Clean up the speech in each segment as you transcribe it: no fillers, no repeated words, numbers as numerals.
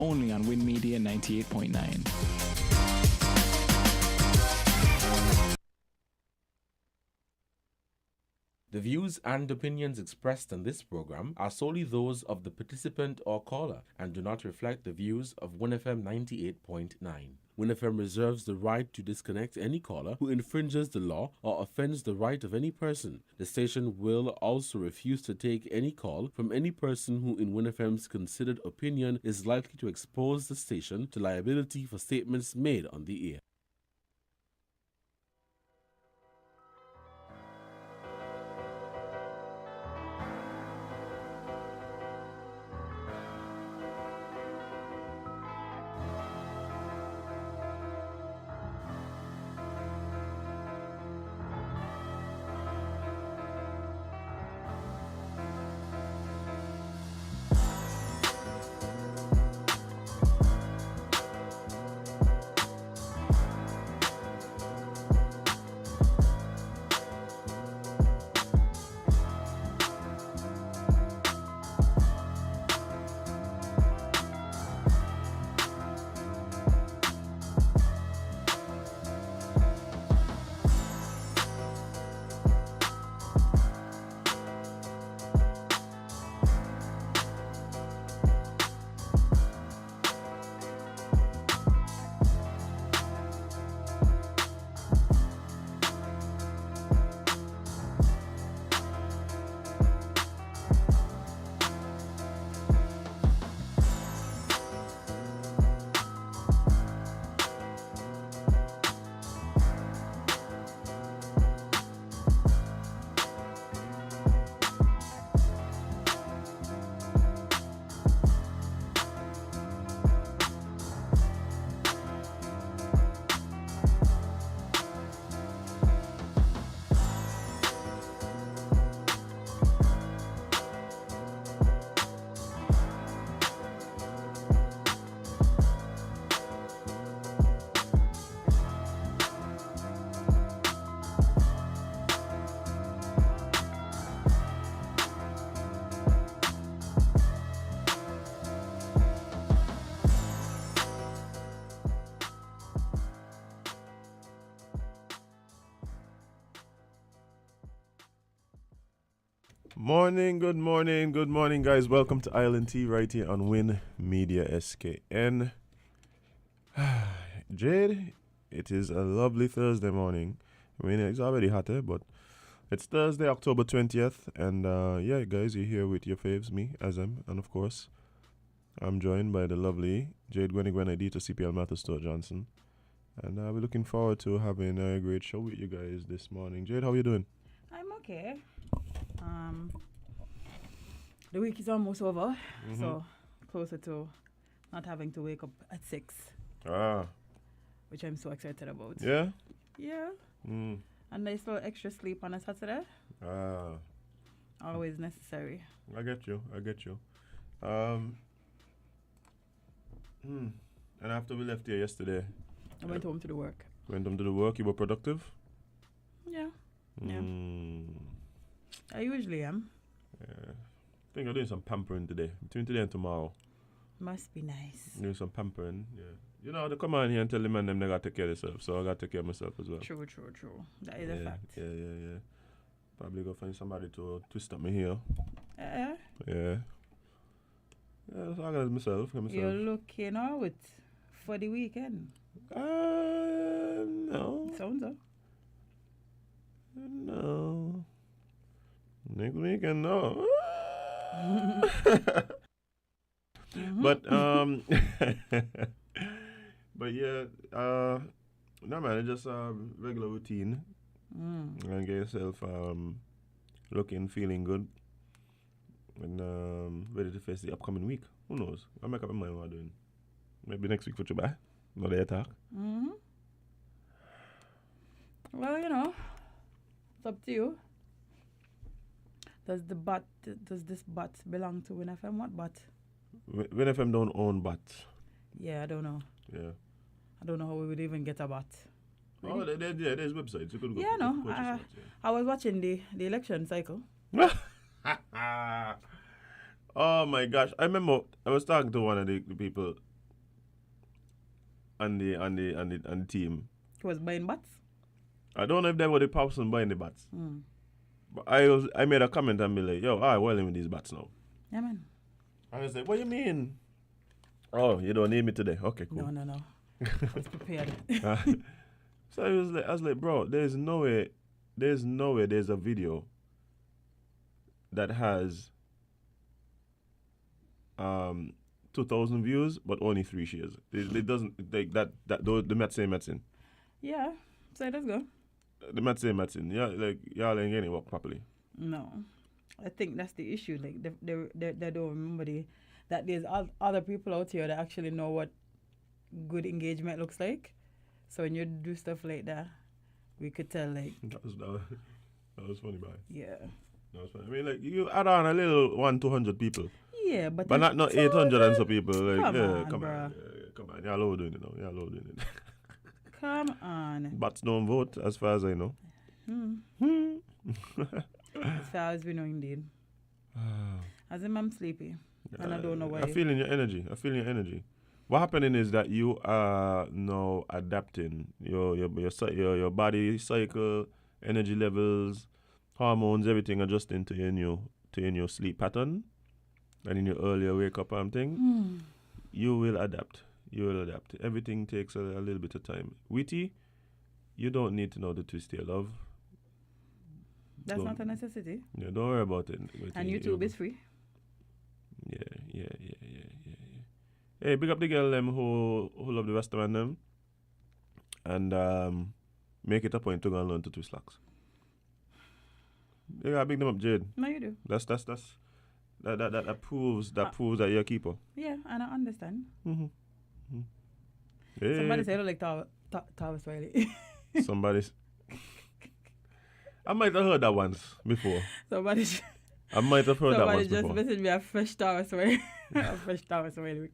only on Win Media 98.9. The views and opinions expressed in this program are solely those of the participant or caller and do not reflect the views of WinFM 98.9. WinFM reserves the right to disconnect any caller who infringes the law or offends the right of any person. The station will also refuse to take any call from any person who, in WinFM's considered opinion, is likely to expose the station to liability for statements made on the air. Good morning, guys. Welcome to Island Tea right here on Win Media SKN. Jade, it is a lovely Thursday morning. I mean, it's already hot here, but it's Thursday, October 20th. And yeah, guys, you're here with your faves, me, Azam. And of course, I'm joined by the lovely Jade Gwenny to CPL Matthew Stewart Johnson. And we're looking forward to having a great show with you guys this morning. Jade, how are you doing? I'm okay. The week is almost over, so closer to not having to wake up at 6. Which I'm so excited about. Yeah? Yeah. And there's still extra sleep on a Saturday. Always necessary. I get you. And after we left here yesterday, I went home to the work. You were productive? Yeah. I usually am. Yeah. I think I'm doing some pampering today. Between today and tomorrow. Must be nice. Doing some pampering, yeah. You know, they come on here and tell the man them they got to take care of themselves, so I got to take care of myself as well. True. That is a fact. Yeah. Probably go find somebody to twist up my hair. Yeah. Yeah, so I got myself. You're looking out for the weekend? No. Sounds up. No. Next weekend, no. But but yeah, no man, it's just a regular routine. And get yourself looking, feeling good, and ready to face the upcoming week. Who knows? I'll make up my mind what I'm doing. Maybe next week for Chubai. No day attack. Well, you know, it's up to you. Does this bat belong to WinFM? What bat? WinFM don't own bats. Yeah, I don't know. Yeah. I don't know how we would even get a bat. Really? Oh, there's websites. You could go. Yeah, no. I was watching the election cycle. Oh my gosh! I remember I was talking to one of the people on the team. He was buying bats? I don't know if they were the person buying the bats. Mm. But I made a comment and be like, yo, well in with these bats now. Yeah, man. I was like, what you mean? Oh, you don't need me today? Okay, cool. No. I was prepared. So I was like, bro, there's no way there's a video that has 2,000 views but only 3 shares. It doesn't like that the medicine. Yeah. So let's go. The medicine. Yeah, like y'all ain't getting it work properly. No. I think that's the issue. Like they don't remember that there's other people out here that actually know what good engagement looks like. So when you do stuff like that, we could tell like that was funny, bye. Yeah. That was funny. I mean, like you add on a little 100-200 people. Yeah, but not 800 and some people. Like come on. Come on. Y'all all doing it now. Y'all all doing it. Come on. Bats don't vote, as far as I know. As far as we know, indeed. As in, I'm sleepy, and I don't know why. I'm feeling your energy. What happening is that you are now adapting your body cycle, energy levels, hormones, everything adjusting to your new sleep pattern, and in your earlier wake up thing. You will adapt. Everything takes a little bit of time. Witty, you don't need to know the twist of your love. That's not a necessity. Yeah, don't worry about it. And YouTube is free. Yeah. Hey, big up the girl them who love the Western man them, and make it a point to go and learn to twist locks. You gotta big them up, Jade. No, you do. That proves that you're a keeper. Yeah, and I understand. Hey. Somebody said it like Thomas Riley. Somebody's. I might have heard that once before. I might have heard that once before. Somebody just messaged me a fresh Thomas Riley. A fresh Thomas Riley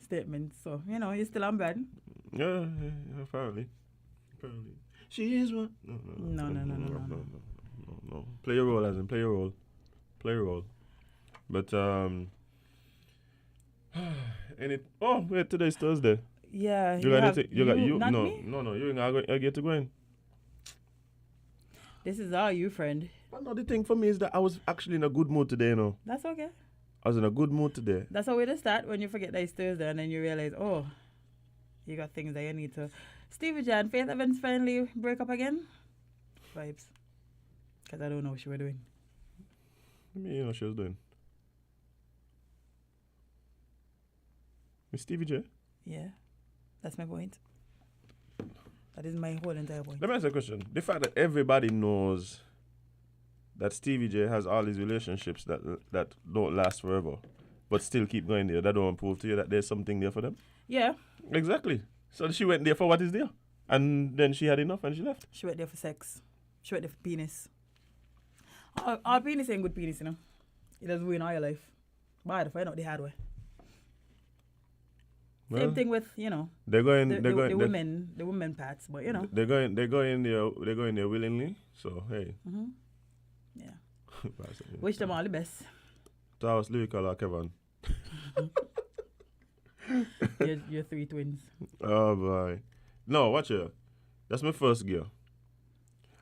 statement. So, he's still on brand. Yeah, apparently. She is one. No. Play your role, as in play your role. But wait, today's Thursday. Yeah. You ain't get to go in. This is all you, friend. But no, the thing for me is that I was actually in a good mood today, That's okay. I was in a good mood today. That's how way to start when you forget that it's Thursday and then you realize, you got things that you need to. Stevie J and Faith Evans finally break up again? Vibes. Because I don't know what she was doing. I mean, you know what she was doing. Miss Stevie J? Yeah. That's my point. That is my whole entire point. Let me ask you a question. The fact that everybody knows that Stevie J has all these relationships that don't last forever, but still keep going there, that don't prove to you that there's something there for them? Yeah. Exactly. So she went there for what is there. And then she had enough and she left. She went there for sex. She went there for penis. All penis ain't good penis, It does ruin all your life. But I had to find out the hard way. Well, same thing with, they're going the women parts, but They go in there willingly. So hey. Yeah. Wish them all the best. That was lyrical like Kevin. Your 3 twins. Oh boy. No, watch it. That's my first gear.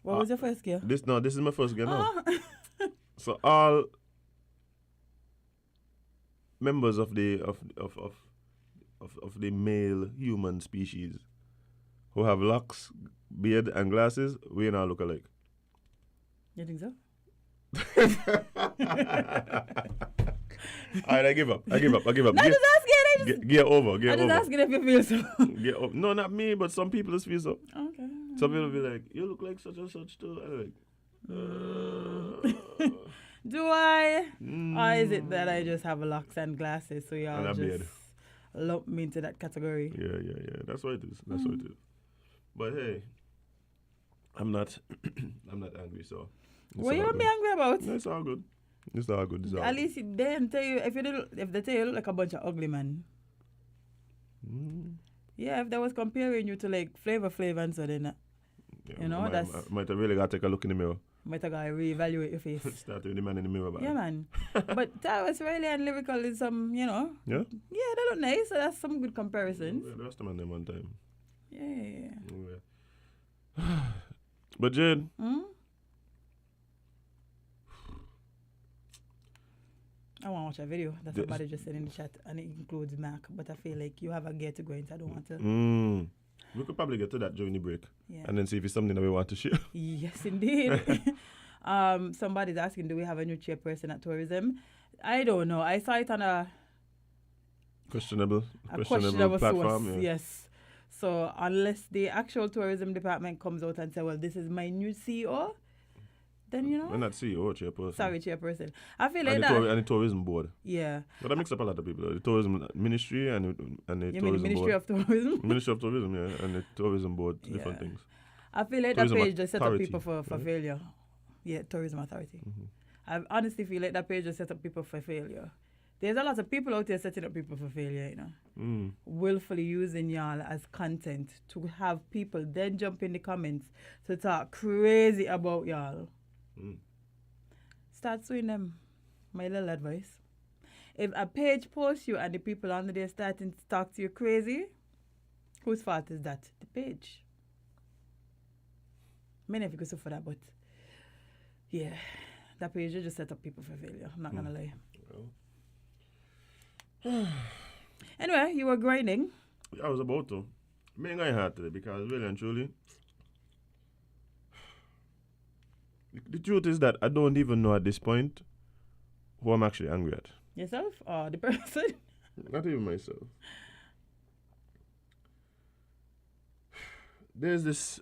What was your first gear? This is my first gear now. So all members of the male human species who have locks, beard, and glasses, we now look alike. You think so? Alright, I give up. No, just asking. Gear over. I'm just asking if you feel so. Gear over. No, not me, but some people just feel so. Okay. Some people be like, you look like such and such too. I'm like, do I? Or is it that I just have locks and glasses, so y'all just beard. lump me into that category? Yeah. That's what it is. What it is. But hey, I'm not angry, so. What you want me angry about? No, it's all good. At least they didn't tell you, if they tell you look like a bunch of ugly men. Yeah, if they was comparing you to like Flavor and so then, that's. I might have really got to take a look in the mirror. Might have got to reevaluate your face. Start with the man in the mirror. Yeah, man. But Tyrus Riley and Lyrical is some, you know. Yeah? Yeah, they look nice. So that's some good comparisons. Yeah, the rest of them one time. Yeah. But Jade, I want to watch a video that somebody just said in the chat, and it includes Mac, but I feel like you have a gear to go into. I don't want to. We could probably get to that during the break. Yeah. And then see if it's something that we want to share. Yes, indeed. Somebody's asking, do we have a new chairperson at tourism? I don't know. I saw it on a questionable platform. source, Yes. So unless the actual tourism department comes out and say, well, this is my new CEO, then, you know. We're not CEO, chairperson. Sorry, chairperson. I feel like and the tourism board. Yeah. But that mix up a lot of people. The tourism ministry and the You tourism mean the Ministry board. of Tourism? Ministry of Tourism, yeah, and the tourism board, different things. I feel like Tourism that page just set up Authority, people for failure. Yeah, Tourism Authority. I honestly feel like that page just set up people for failure. There's a lot of people out there setting up people for failure, you know. Willfully using y'all as content to have people then jump in the comments to talk crazy about y'all. Start suing them. My little advice. If a page posts you and the people under there starting to talk to you crazy, whose fault is that? The page. Many of you could suffer that, but yeah, that page just set up people for failure. I'm not gonna lie. Anyway, you were grinding. I was about to. I'm going hard today because really and truly, the truth is that I don't even know at this point who I'm actually angry at. Yourself or the person? Not even myself. There's this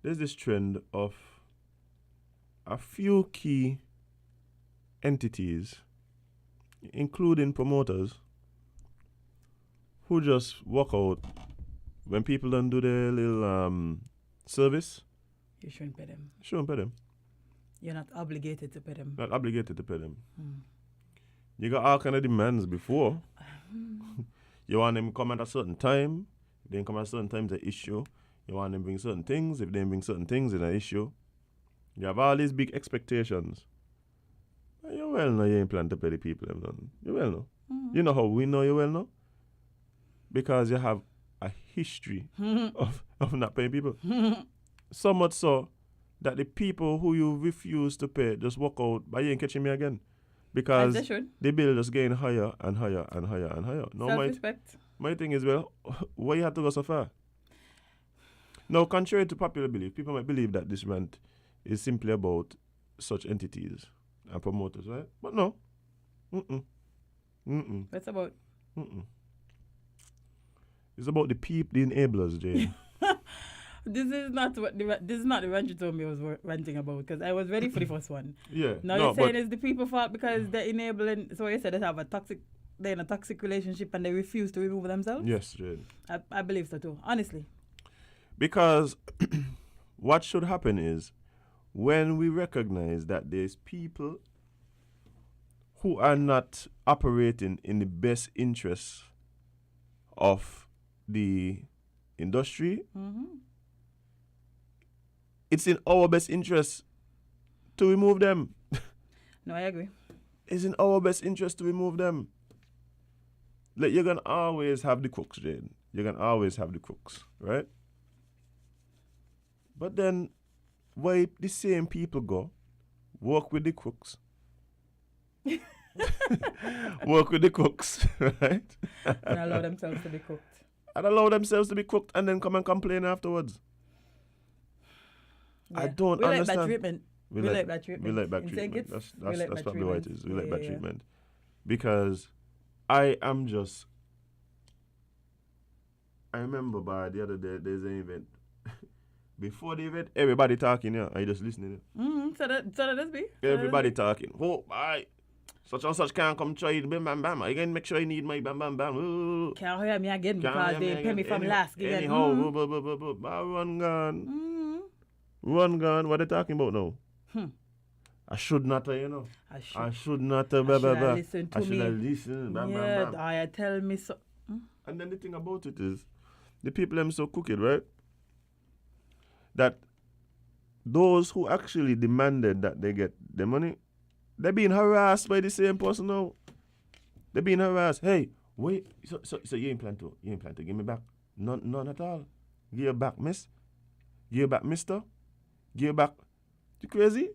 there's this trend of a few key entities, including promoters, who just walk out when people don't do their little service. You shouldn't pay them. Shouldn't pay them. You're not obligated to pay them. Not obligated to pay them. You got all kind of demands before. You want them to come at a certain time. If they come at a certain time, it's an issue. You want them to bring certain things. If they bring certain things, it's an issue. You have all these big expectations. And you well know you ain't plan to pay the people them done. You well know. You know how we know you well know? Because you have a history of not paying people. So much so that the people who you refuse to pay just walk out, but you ain't catching me again. Because the bill just getting higher and higher and higher and higher. No, self-respect. My thing is, well, why you have to go so far? Now, contrary to popular belief, people might believe that this rant is simply about such entities and promoters, right? But no. What's about? It's about the people, the enablers, Jane. This is not the rant you told me I was ranting about, because I was ready for the first one. Yeah. Now you're saying it's the people's fault because they're enabling. So you said they have they're in a toxic relationship and they refuse to remove themselves? Yes, Jane. I believe so too, honestly. Because what should happen is when we recognize that there's people who are not operating in the best interests of the industry, it's in our best interest to remove them. No, I agree. It's in our best interest to remove them. Like, you're going to always have the crooks, Jane. You're going to always have the crooks, right? But then, why the same people go, work with the crooks, work with the crooks, right? And allow themselves to be cooked. And allow themselves to be cooked and then come and complain afterwards. Yeah. I don't we understand. Like bad treatment. We like bad treatment. We like bad In treatment. Jenkins, That's probably what it is. We like bad yeah. treatment. Because I remember by the other day, there's an event. Before the event, everybody talking, yeah. I just listening. So that be. Everybody talking. Oh, such and such can't come try it. Bam, bam, bam. I can make sure I need my bam, bam, bam. Ooh. Can't hear me again because they pay me from last. Anyhow, run gone. Run gone. What are they talking about now? I should not, you know. I should not. I should have listened to me. I should have listened. Bam, yeah, bam, bam. I tell me so. And then the thing about it is, the people them so crooked, right? That those who actually demanded that they get the money, they're being harassed by the same person now. They're being harassed. Hey, wait, so you ain't plan to give me back? None at all. Give it back, miss. Give it back, mister. Give it back. You crazy?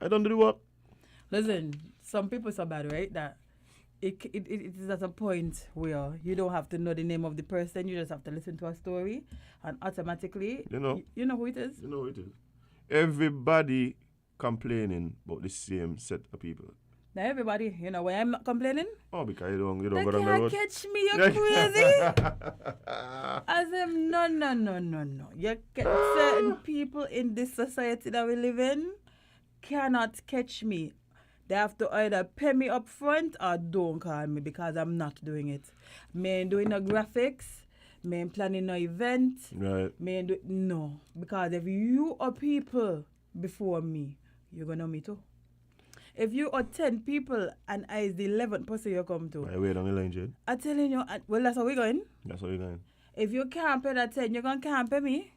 I don't do the work. Listen, some people so bad, right? That it is at a point where you don't have to know the name of the person. You just have to listen to a story, and automatically, you know who it is. You know who it is. Everybody complaining about the same set of people. Now everybody, you know why I'm not complaining? Oh, because you don't They go down the road. can't catch me, you're crazy. As in, no. You get certain people in this society that we live in cannot catch me. They have to either pay me up front or don't call me because I'm not doing it. Me ain't doing no graphics. Me ain't planning no event. Right. Me ain't no. Because if you are people before me, you're going to know me too. If you are 10 people and I is the 11th person you come to. Right, wait on the line, Jade. I'm telling you, well, that's how we're going. That's how we're going. If you can't pay that 10, you're going to can't pay me.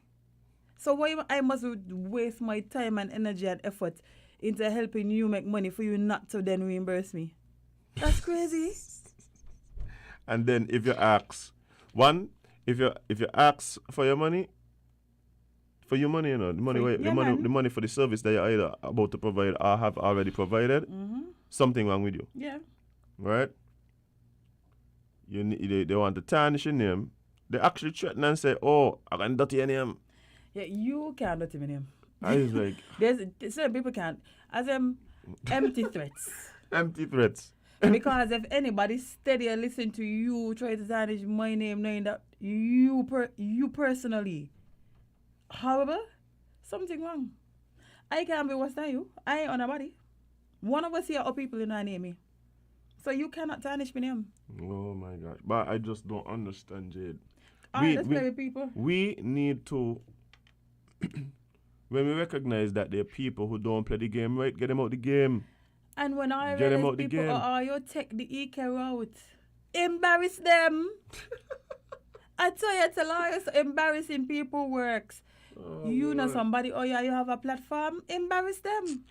So why I must waste my time and energy and effort into helping you make money for you not to then reimburse me? That's crazy. And then if you ask, if you ask for your money, you know, the money for the service that you're either about to provide or have already provided, something wrong with you. Yeah. Right? They want to tarnish your name. They actually threaten and say, oh, I can dirty your name. Yeah, you can't dirty my name. I was like... There's certain people can't. As empty threats. Empty threats. Because if anybody steady and listen to you try to tarnish my name knowing that you personally horrible, something wrong. I can't be worse than you. I ain't on a body. One of us here are people in our name me. So you cannot tarnish my name. Oh my gosh. But I just don't understand, Jade. Let's play with people. We need to, when we recognize that there are people who don't play the game right, get them out the game. And when I realize people you take the EK route, embarrass them. I tell you, it's a lie. So embarrassing people works. Oh, you know somebody, you have a platform, embarrass them.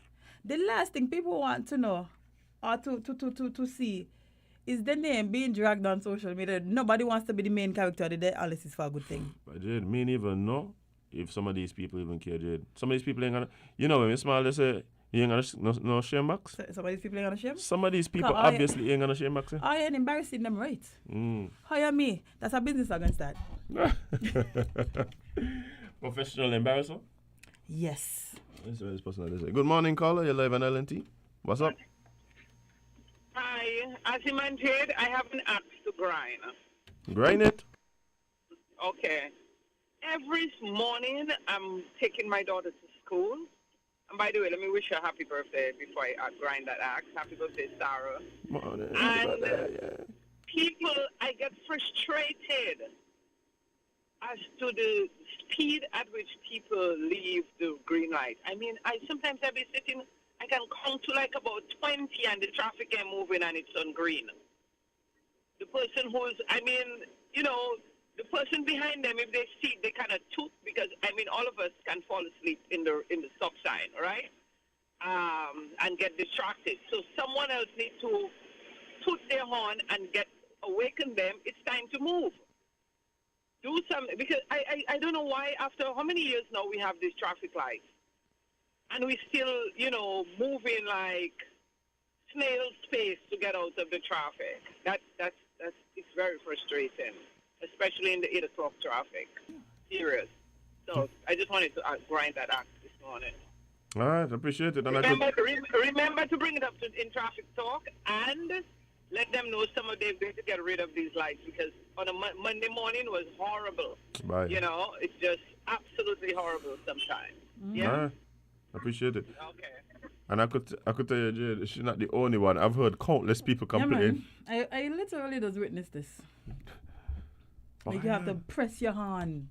The last thing people want to know or to see is the name being dragged on social media. Nobody wants to be the main character of the day unless it's for a good thing. But Jade, me even know if some of these people even care, Jade. Some of these people ain't gonna, you know, when we smile, they say, you ain't gonna no shame box? Some of these people ain't gonna shame? Some of these people obviously ain't gonna shame box. I ain't embarrassing them, right? Hire me. That's a business I'm gonna start. Professional embarrasser? Yes. That's what this person is. Good morning, caller. You're live on LNT. What's up? Hi. As you mentioned, I have an axe to grind. Grind it? Okay. Every morning, I'm taking my daughter to school. And by the way, let me wish her a happy birthday before I grind that axe. Happy birthday, Sarah. Morning. And people, I get frustrated as to the speed at which people leave the green light. I mean, sometimes I be sitting, I can count to like about 20 and the traffic ain't moving and it's on green. The person who's, the person behind them, if they see, they kind of toot because, all of us can fall asleep in the stop sign, right? And get distracted. So someone else needs to toot their horn and awaken them. It's time to move. Do something, because I don't know why after how many years now we have these traffic lights and we still, moving like snail's pace to get out of the traffic. It's very frustrating, especially in the 8 o'clock traffic. Serious. So I just wanted to grind that axe this morning. All right, appreciate it. And remember to bring it up in traffic talk and let them know some of them going to get rid of these lights because on a Monday morning was horrible. Bye. It's just absolutely horrible sometimes. Yeah. All right. Appreciate it. Okay. And I could tell you, Jade, she's not the only one. I've heard countless people complain. Yeah, I literally just witnessed this. Like you have to press your hand.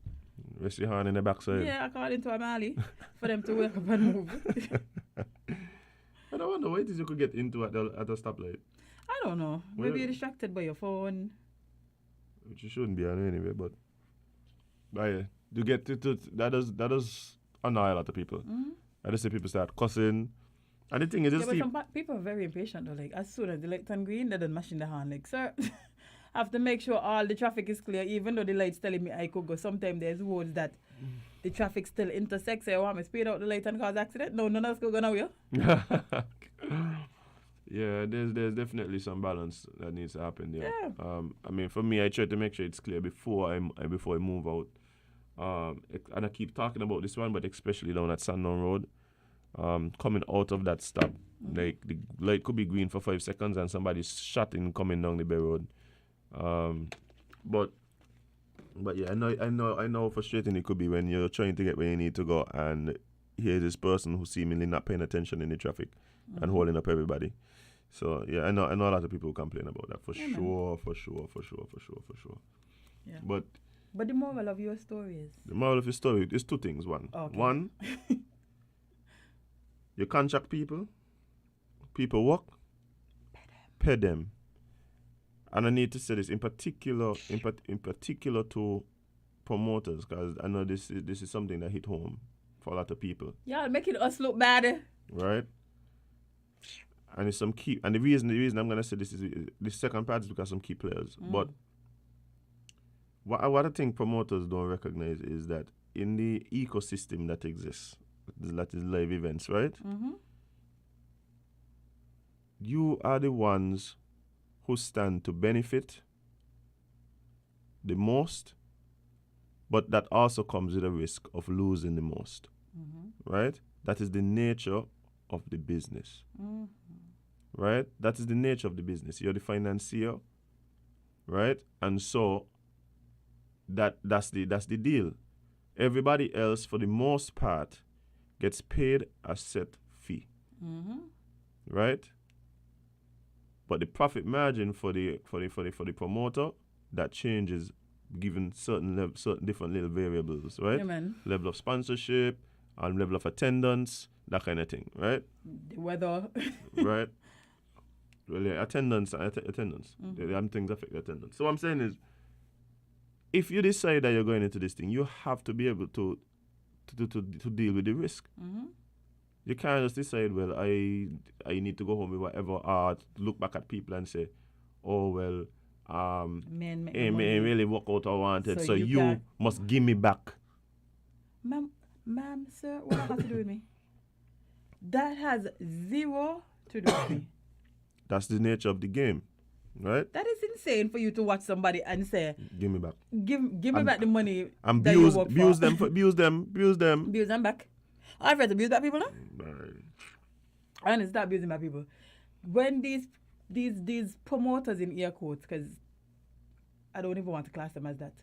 Press your hand in the backside. Yeah, according to Amali, for them to wake up and move. And I wonder why it is you could get into at a stoplight. I don't know. Maybe you're distracted by your phone. Which you shouldn't be anyway, but yeah, to get to that does annoy a lot of people. I just see people start cussing. And the thing is, Yeah, just but see, some people are very impatient though. Like as soon as the light turn green, they don't machine the hand. Like, sir, I have to make sure all the traffic is clear, even though the light's telling me I could go. Sometimes there's roads that the traffic still intersects. So I want me speed out the light and cause accident. No, none else could go nowhere. yeah, there's definitely some balance that needs to happen there. Yeah. I mean, for me, I try to make sure it's clear before I move out. And I keep talking about this one, but especially down at Sandown Road. Coming out of that stop, like the light could be green for 5 seconds and somebody's shutting coming down the Bay Road. But yeah, I know how frustrating it could be when you're trying to get where you need to go and here's this person who's seemingly not paying attention in the traffic and holding up everybody. So yeah, I know a lot of people complain about that for sure. Yeah. But the moral of your story is the moral of your story is two things. One, you contract people work, pay them. And I need to say this in particular to promoters, because I know this is something that hit home for a lot of people. Yeah, making us look bad. Right? And it's some key, and the reason I'm gonna say this is the second part is because some key players. But what I think promoters don't recognize is that in the ecosystem that exists, that is live events, right? You are the ones who stand to benefit the most, but that also comes with a risk of losing the most, right? That is the nature of the business, right? That is the nature of the business. You're the financier, right? And so that's the deal. Everybody else, for the most part, gets paid a set fee, right? But the profit margin for the promoter, that changes given certain different little variables, right? Yeah, man. Level of sponsorship and level of attendance, that kind of thing, right? The weather. Right. Well, yeah, attendance. Them things affect attendance. So what I'm saying is, if you decide that you're going into this thing, you have to be able to deal with the risk. You can't just decide, well, I need to go home with whatever, or look back at people and say, oh, well, Man, it really work out how I wanted, so you must give me back. Ma'am, sir, what that has to do with me? That has zero to do with me. That's the nature of the game, right? That is insane for you to watch somebody and say, Give me back. Give me back the money And that you work abuse for. abuse them. Abuse them back. I've read abuse that people now. Right. I need to start abusing my people. When these promoters in air quotes, because I don't even want to class them as that,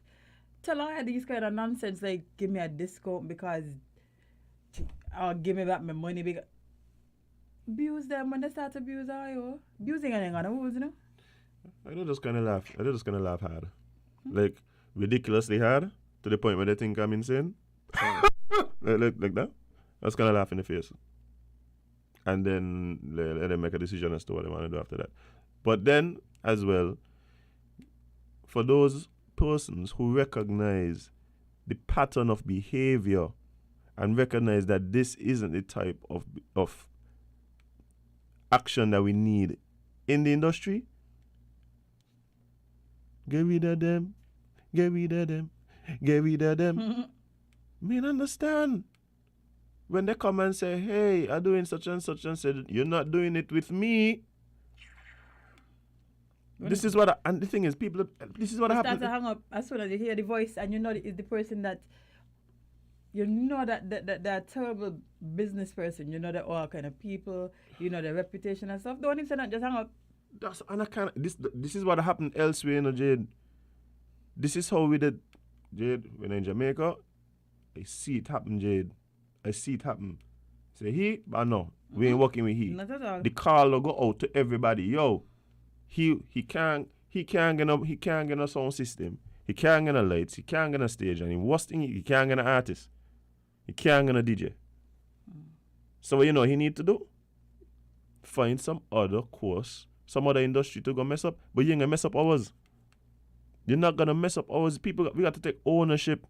tell all these kind of nonsense like give me a discount because or give me back my money because abuse them when they start to abuse you. Abusing ain't gonna lose, you know. I don't just kind of laugh hard, like ridiculously hard to the point where they think I'm insane, like that. I was kind of laugh in the face. And then let them make a decision as to what they want to do after that. But then, as well, for those persons who recognize the pattern of behavior and recognize that this isn't the type of action that we need in the industry, get rid of them. Men understand. When they come and say, hey, I'm doing such and such, and said, you're not doing it with me. This is what, and the thing is, people, this is what happens. Start to hang up as soon as you hear the voice and you know it's the person that, you know that they're a terrible business person. You know they're all kind of people, you know their reputation and stuff. Don't even say that, just hang up. This is what happened elsewhere, you know, Jade. This is how we did, Jade, when in Jamaica. I see it happen, Jade. I see it happen. Say he, but no, we ain't working with he. Not at all. The call will go out to everybody. Yo, he can't get no sound system. He can't get no lights. He can't get no stage. And the worst thing, he can't get no artist. He can't get no DJ. So what you know he need to do? Find some other course, some other industry to go mess up. But you ain't gonna mess up ours. You're not gonna mess up ours. We got to take ownership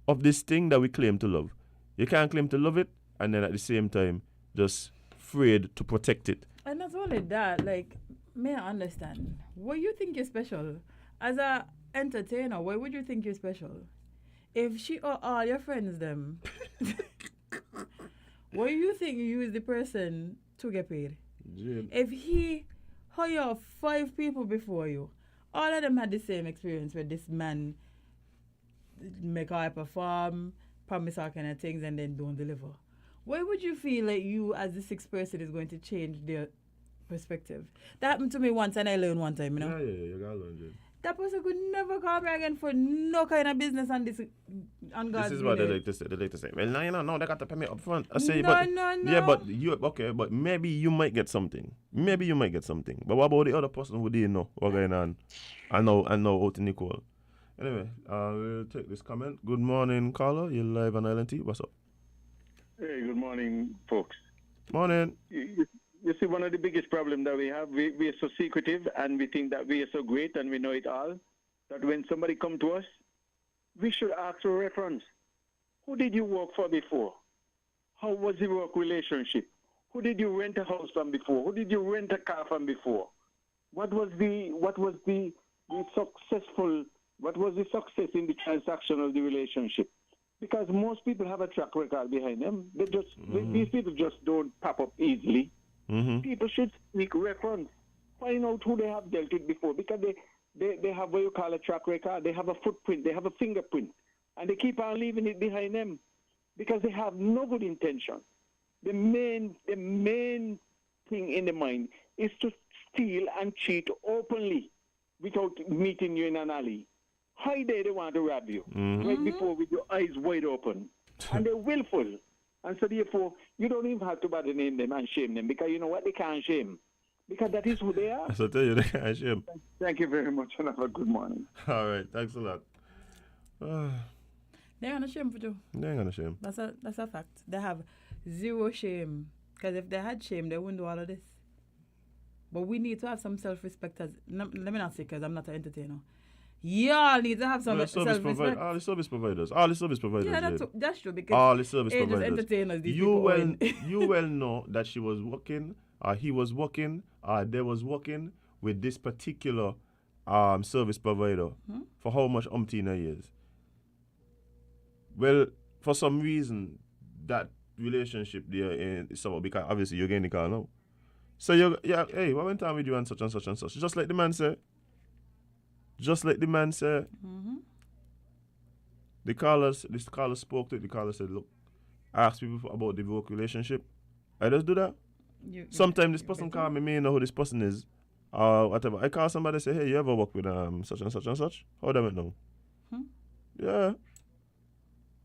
of this thing that we claim to love. You can't claim to love it and then at the same time just afraid to protect it. And not only that, like, may I understand? What you think you're special? As a entertainer, why would you think you're special? If she or all your friends them, why you think you is the person to get paid? Jade. If he hire 5 people before you, all of them had the same experience with this man make her perform, promise all kind of things and then don't deliver. Why would you feel like you as the 6th person is going to change their perspective? That happened to me once and I learned one time, you know? Yeah, you gotta learn, Jade. That person could never call me again for no kind of business on this on God's This is what they village. like to say. They like to say, well, no, they got to pay me up front. I say, No. yeah, but but maybe you might get something. But what about the other person who didn't know what's going on? I know out in Nicole. Anyway, we'll take this comment. Good morning, Carla. You're live on LNT. What's up? Hey, good morning, folks. Morning. You see, one of the biggest problems that we have, we are so secretive and we think that we are so great and we know it all, that when somebody come to us, we should ask for reference. Who did you work for before? How was the work relationship? Who did you rent a house from before? Who did you rent a car from before? What was the success in the transaction of the relationship? Because most people have a track record behind them. These people just don't pop up easily. Mm-hmm. People should seek reference. Find out who they have dealt with before, because they have what you call a track record. They have a footprint. They have a fingerprint. And they keep on leaving it behind them because they have no good intention. The main thing in the mind is to steal and cheat openly without meeting you in an alley. How dare they want to rob you right before with your eyes wide open? And they're willful. And so therefore, you don't even have to bother name them and shame them, because you know what? They can't shame. Because that is who they are. So tell you, they can't shame. Thank you very much and have a good morning. All right, thanks a lot. They're gonna shame for you. They ain't gonna shame. That's a fact. They have zero shame. Because if they had shame, they wouldn't do all of this. But we need to have some self-respect. Let me not say, because I'm not an entertainer. Y'all need to have some self-respect. All the service providers. Yeah, that's true. Because all the service just providers. entertainers. These You people well, own. you well know that she was working, or he was working, or they was working with this particular service provider for how much umpteen years. Well, for some reason, that relationship there is somehow, because obviously you're getting the car now. So hey, what went on with you and such and such and such? Just like the man said. The caller spoke to it. The caller said, look, ask people about the work relationship. I just do that. Sometimes this person call me, may know who this person is, or whatever. I call somebody, say, hey, you ever work with such and such and such? How do I know? Yeah.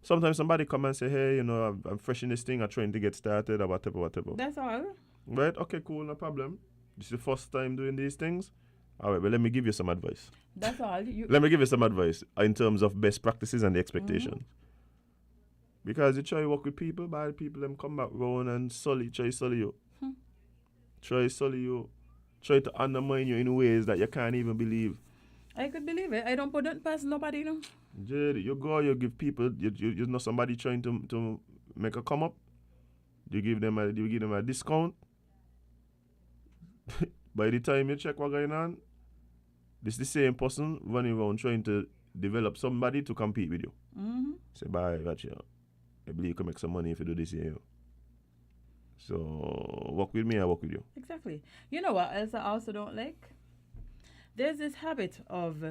Sometimes somebody come and say, hey, you know, I'm fresh in this thing, I'm trying to get started, or whatever. That's all. Right? Okay, cool, no problem. This is the first time doing these things. All right, but let me give you some advice. That's all. Let me give you some advice in terms of best practices and the expectations. Because you try to work with people, bad people, them come back round and try to sully you. Try to sully you. Try to undermine you in ways that you can't even believe. I could believe it. I don't put that past nobody, you know. Jade, you go, you give people, you know somebody trying to make a come up, you give them a discount. By the time you check what's going on, this is the same person running around trying to develop somebody to compete with you. Say, bye, gotcha. I believe you can make some money if you do this here. So, work with me, I work with you. Exactly. You know what else I also don't like? There's this habit of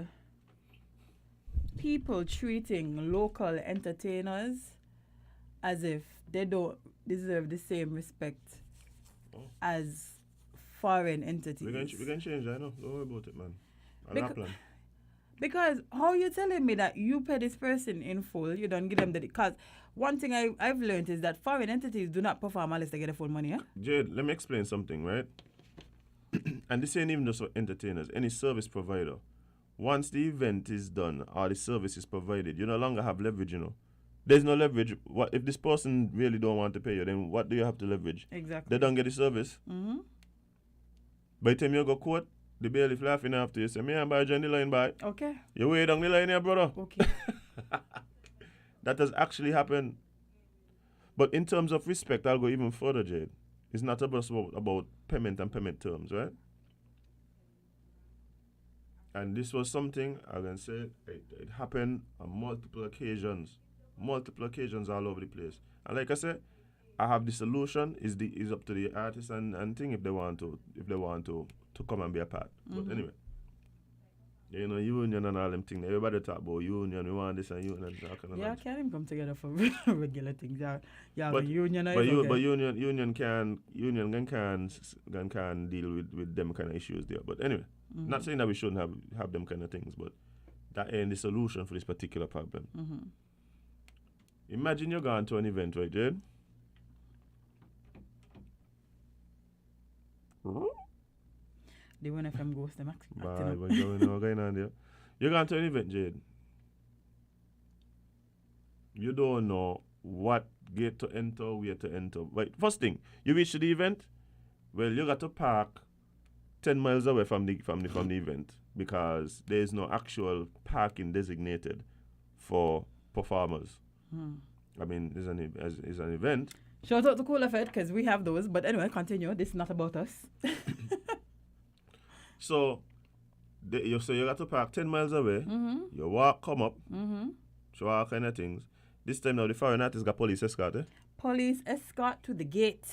people treating local entertainers as if they don't deserve the same respect as foreign entities. We can change, I know. Don't worry about it, man. I'm not planning. Because how you telling me that you pay this person in full, you don't give them the... Because one thing I've learned is that foreign entities do not perform unless they get the full money, yeah? Jade, let me explain something, right? And this ain't even just for entertainers. Any service provider. Once the event is done or the service is provided, you no longer have leverage, you know. There's no leverage. What if this person really don't want to pay you, then what do you have to leverage? Exactly. They don't get the service. By the time you go court, the bailiff laughing after you. Say, me and buy join the line, buy. Okay. You way down the line here, brother. Okay. That has actually happened. But in terms of respect, I'll go even further, Jade. It's not just about payment and payment terms, right? And this was something, I can say, it happened on multiple occasions all over the place. And like I said, I have the solution. Is up to the artist and thing if they want to come and be a part. But anyway, you know, union and all them things. Everybody talk about union. We want this and union and that kind of. Yeah, can't even come together for regular things. Yeah, But union. Union can deal with them kind of issues there. But anyway, not saying that we shouldn't have them kind of things, but that ain't the solution for this particular problem. Imagine you're going to an event, right, Jade? The one FM ghost them acting Bye, up. what's going on there? You're going to an event, Jade. You don't know what gate to enter, where to enter. Right, first thing, you reach the event. Well, you got to park 10 miles away from the event because there is no actual parking designated for performers. I mean, it's an event. Shout out to Cool Effect because we have those. But anyway, continue. This is not about us. So you got to park 10 miles away. You walk, come up, show all kind of things. This time now the foreign artist got police escort. Police escort to the gate.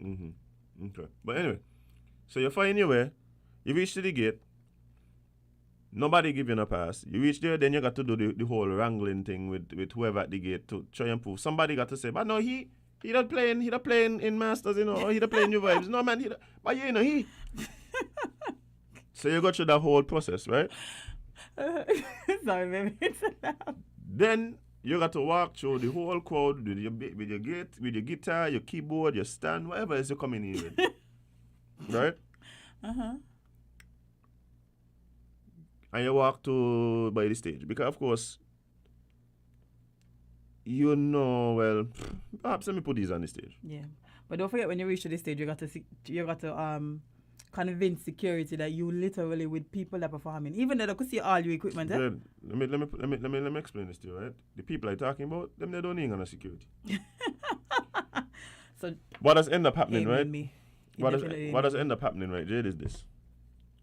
Okay. But anyway, so you find your way. You reach to the gate. Nobody give you a pass. You reach there, then you got to do the whole wrangling thing with whoever at the gate to try and prove. Somebody got to say, but no, he not playing in Masters, you know, or he not playing New Vibes. No man, but you know he. So you go through that whole process, right? Sorry, baby. It's enough. Then you got to walk through the whole crowd with your guitar, your keyboard, your stand, whatever else you're coming in with. Right? And you walk by the stage. Because, of course, you know, well, perhaps let me put these on the stage. Yeah. But don't forget, when you reach to the stage, you got to convince security that you literally with people that are performing, even though they could see all your equipment. Good. Let me explain this to you, right? The people I'm talking about, them they don't need on security. So what does end up happening, right? Me. What does end up happening, right? Jade, is this.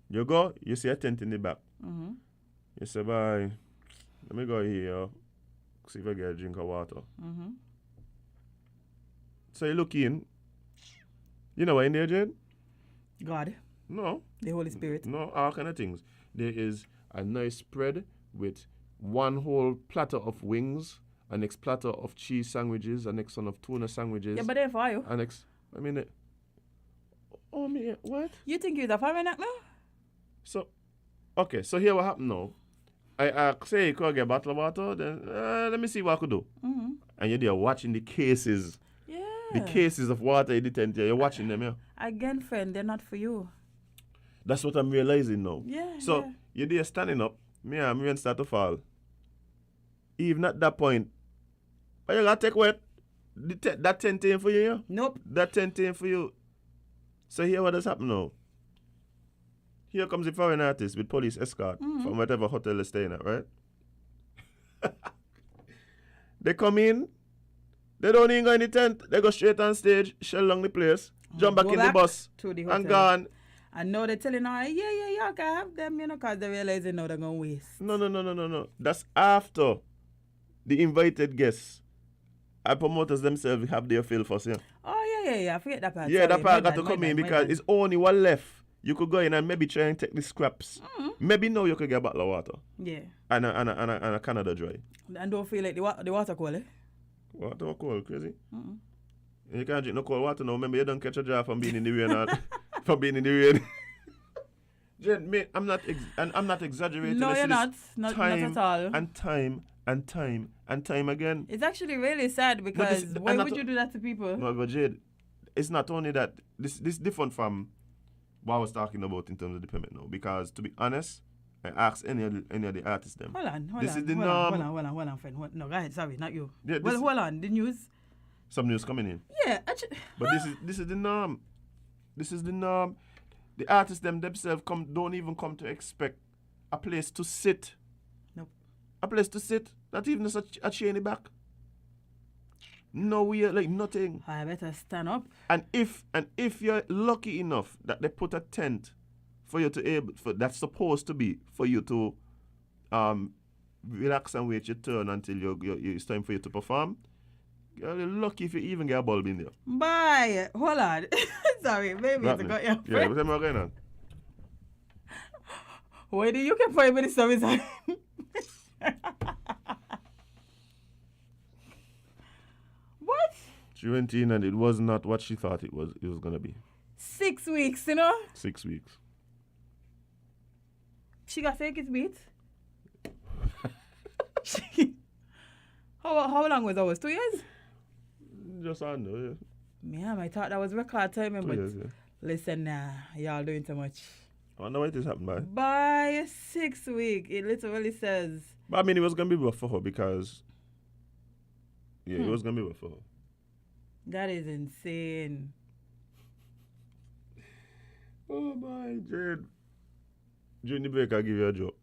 You go, you see a tent in the back. You say, bye, let me go here, see if I get a drink of water. So you look in. You know what in there, Jade? God. No. The Holy Spirit. No, all kind of things. There is a nice spread with one whole platter of wings, a next platter of cheese sandwiches, a next one of tuna sandwiches. Yeah, but they're for you. What? You think you're the foreigner now? So, okay, so here what happened now. I say you could get a bottle of water, then let me see what I could do. And you're there watching the cases. Yeah. The cases of water in the tent, you're watching them, yeah. Again, friend, they're not for you. That's what I'm realizing now. Yeah. So, you're there standing up, me and rain start to fall. Even at that point, but you gotta take what? That tent ain't for you, yeah? Nope. That tent ain't for you. So here what has happened now. Here comes the foreign artist with police escort from whatever hotel they're staying at, right? They come in, they don't even go in the tent, they go straight on stage, shell along the place, jump back in the bus, to the hotel. and gone. And now they're telling her, yeah, I can have them, you know, because they realize they know they're going to waste. No. That's after the invited guests and promoters themselves have their fill first, yeah. Oh, yeah, I forget that part. Yeah, sorry. that part got to come in because it's only one left. You could go in and maybe try and take the scraps. Maybe now you could get a bottle of water. Yeah. And a Canada Dry. And don't feel like the water cold, eh? Water cold, crazy? You can't drink no cold water now. Remember, you don't catch a jar from being in the rain. From being in the rain. Jen, mate, I'm not exaggerating. No, you're not. Not at all. And time again. It's actually really sad because why would you do that to people? No, but Jade, it's not only that. This is different from what I was talking about in terms of the payment now. Because to be honest, I asked any of the artists them. Hold on. This is the norm. Hold on, friend. No, go ahead. Sorry, not you. Yeah, well, hold on. The news. Some news coming in. Yeah, actually. But this is the norm. This is the norm. The artists themselves don't even come to expect a place to sit. Nope. A place to sit. Not even a chair in the back. No way, like nothing. I better stand up. And if you're lucky enough that they put a tent for you to that's supposed to be for you to relax and wait your turn until it's time for you to perform. You're lucky if you even get a bulb in there. Bye. Hold on. Sorry, maybe it's got your Yeah, what's going on? Why do you keep find me the service? What? She went in and it was not what she thought it was gonna be. 6 weeks, you know? 6 weeks. She got take his beat. How long was ours? 2 years? Just under, yeah. Man, I thought that was record timing, 2 but years, yeah. listen, nah, y'all doing too much. I wonder why this happened, by. By 6 weeks, it literally says. But I mean, it was gonna be rough for her because, it was gonna be rough for her. That is insane. Oh my, Jade. During the break, I'll give you a joke.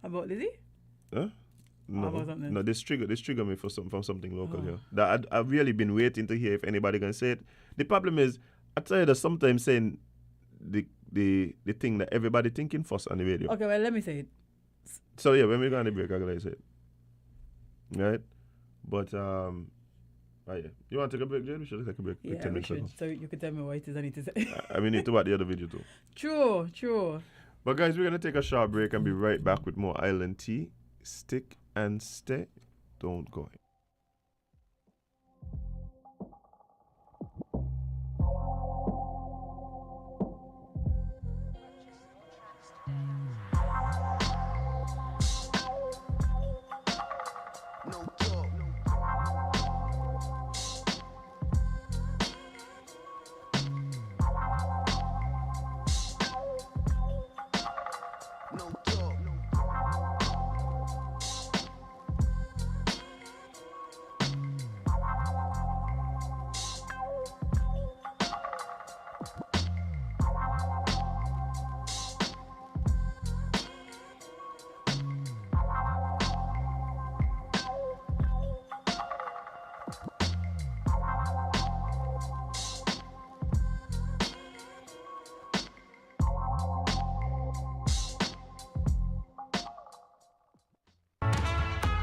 About Lizzie? Huh? No, about something? no. This trigger me from something local here. That I've really been waiting to hear if anybody can say it. The problem is, I tell you that sometimes saying the thing that everybody thinking first on the radio. Okay, well, let me say it. So yeah, when we go on the break, I'm gonna say it. Right? But yeah. You want to take a break, Jade? We should take a break. Yeah, 10 we minutes should. ago. So you can tell me what it is I need to say. We need to watch the other video too. True. But guys, we're gonna take a short break and be right back with more Island Tea. Stick and stay. Don't go.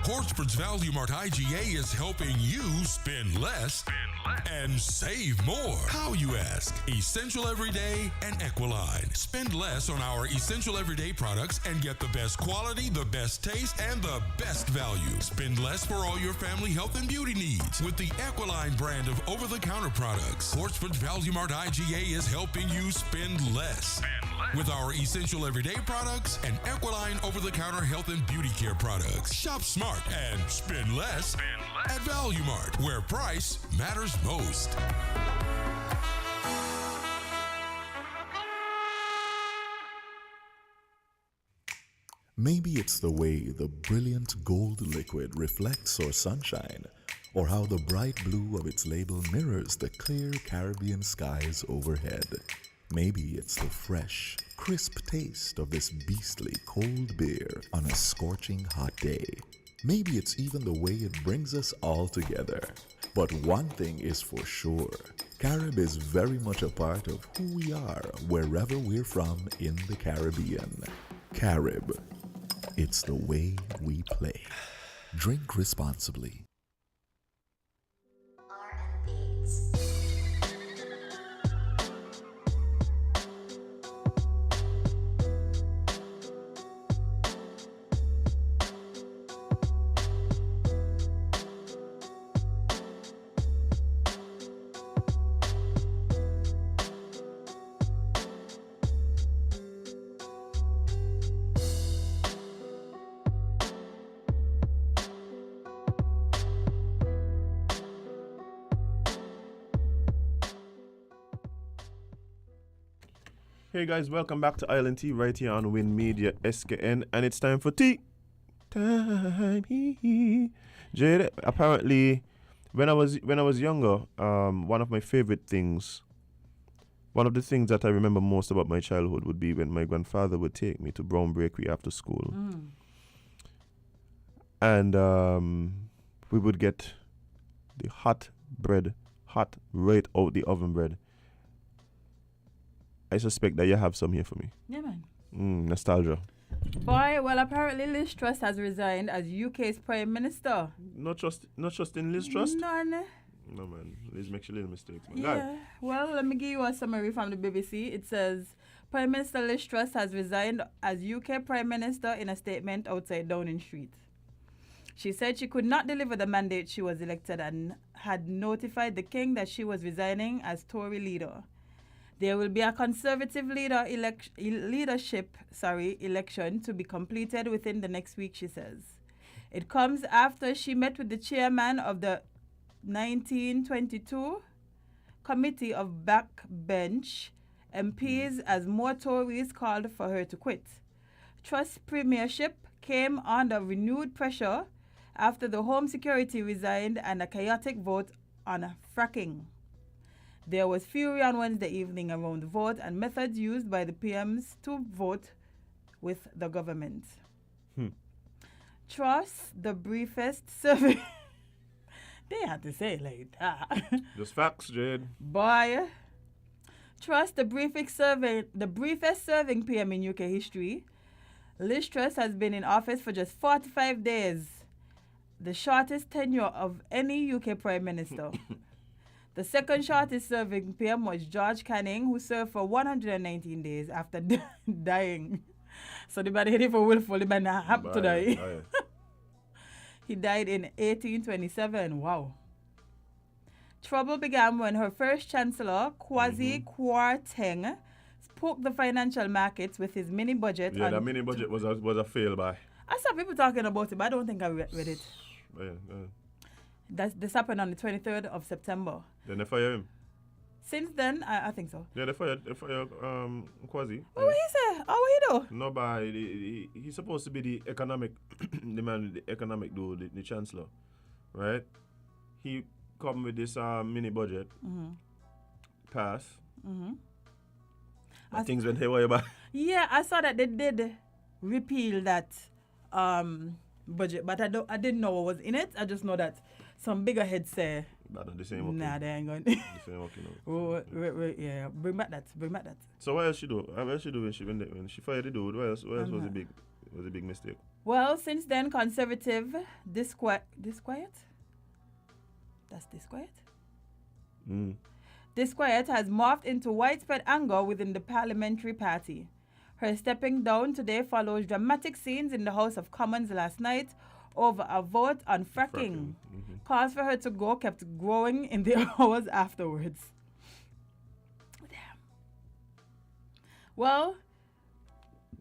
Portsmouth's Value Mart IGA is helping you spend less and save more. How, you ask? Essential Everyday and Equiline. Spend less on our Essential Everyday products and get the best quality, the best taste, and the best value. Spend less for all your family health and beauty needs with the Equiline brand of over-the-counter products. Portsmouth's Value Mart IGA is helping you spend less. With our Essential Everyday products and Equiline over-the-counter health and beauty care products. Shop smart and spend less at Value Mart, where price matters most. Maybe it's the way the brilliant gold liquid reflects our sunshine, or how the bright blue of its label mirrors the clear Caribbean skies overhead. Maybe it's the fresh, crisp taste of this beastly cold beer on a scorching hot day. Maybe it's even the way it brings us all together. But one thing is for sure, Carib is very much a part of who we are wherever we're from in the Caribbean. Carib, it's the way we play. Drink responsibly. Hey guys, welcome back to Island Tea right here on Win Media SKN, and it's time for tea time. Jade, apparently, when I was younger, one of the things that I remember most about my childhood would be when my grandfather would take me to Brown Bakery after school, and we would get the hot bread, hot right out the oven bread. I suspect that you have some here for me. Yeah, man. Nostalgia. Boy, well, apparently Liz Truss has resigned as UK's Prime Minister. Not just in Liz Trust? None. No, man. Liz makes a little mistakes, man. Yeah. Well, let me give you a summary from the BBC. It says, Prime Minister Liz Truss has resigned as UK Prime Minister in a statement outside Downing Street. She said she could not deliver the mandate she was elected and had notified the King that she was resigning as Tory leader. There will be a Conservative leadership election to be completed within the next week, she says. It comes after she met with the chairman of the 1922 Committee of Backbench MPs as more Tories called for her to quit. Truss premiership came under renewed pressure after the Home Secretary resigned and a chaotic vote on fracking. There was fury on Wednesday evening around the vote and methods used by the PMs to vote with the government. Truss, the briefest serving... They had to say it like that. Just facts, Jade. Boy. Truss, the briefest serving PM in UK history. Liz Truss has been in office for just 45 days, the shortest tenure of any UK Prime Minister. The second shortest serving PM was George Canning, who served for 119 days after dying. So the man hit it for willful, the man happened to die. He died in 1827. Wow. Trouble began when her first chancellor, Kwasi Kwarteng, spoke the financial markets with his mini budget. Yeah, that mini budget was a fail by. I saw people talking about it, but I don't think I read it. This happened on the 23rd of September. Then they fire him. Since then, I think so. Yeah, they fire Kwasi. What did he say? What he do? No, but he's supposed to be the economic, the economic dude, the chancellor, right? He come with this mini budget, pass. Things went haywire, but yeah, I saw that they did repeal that budget, but I didn't know what was in it. I just know that some bigger heads say. But not the same working. Nah, they ain't going. The same working out. Yeah, bring back that. So what else she do? What else she do when she fired the dude? What else was a big mistake? Well, since then, Conservative disquiet. That's disquiet. Disquiet has morphed into widespread anger within the parliamentary party. Her stepping down today follows dramatic scenes in the House of Commons last night over a vote on fracking. Calls for her to go kept growing in the hours afterwards. Damn. Well,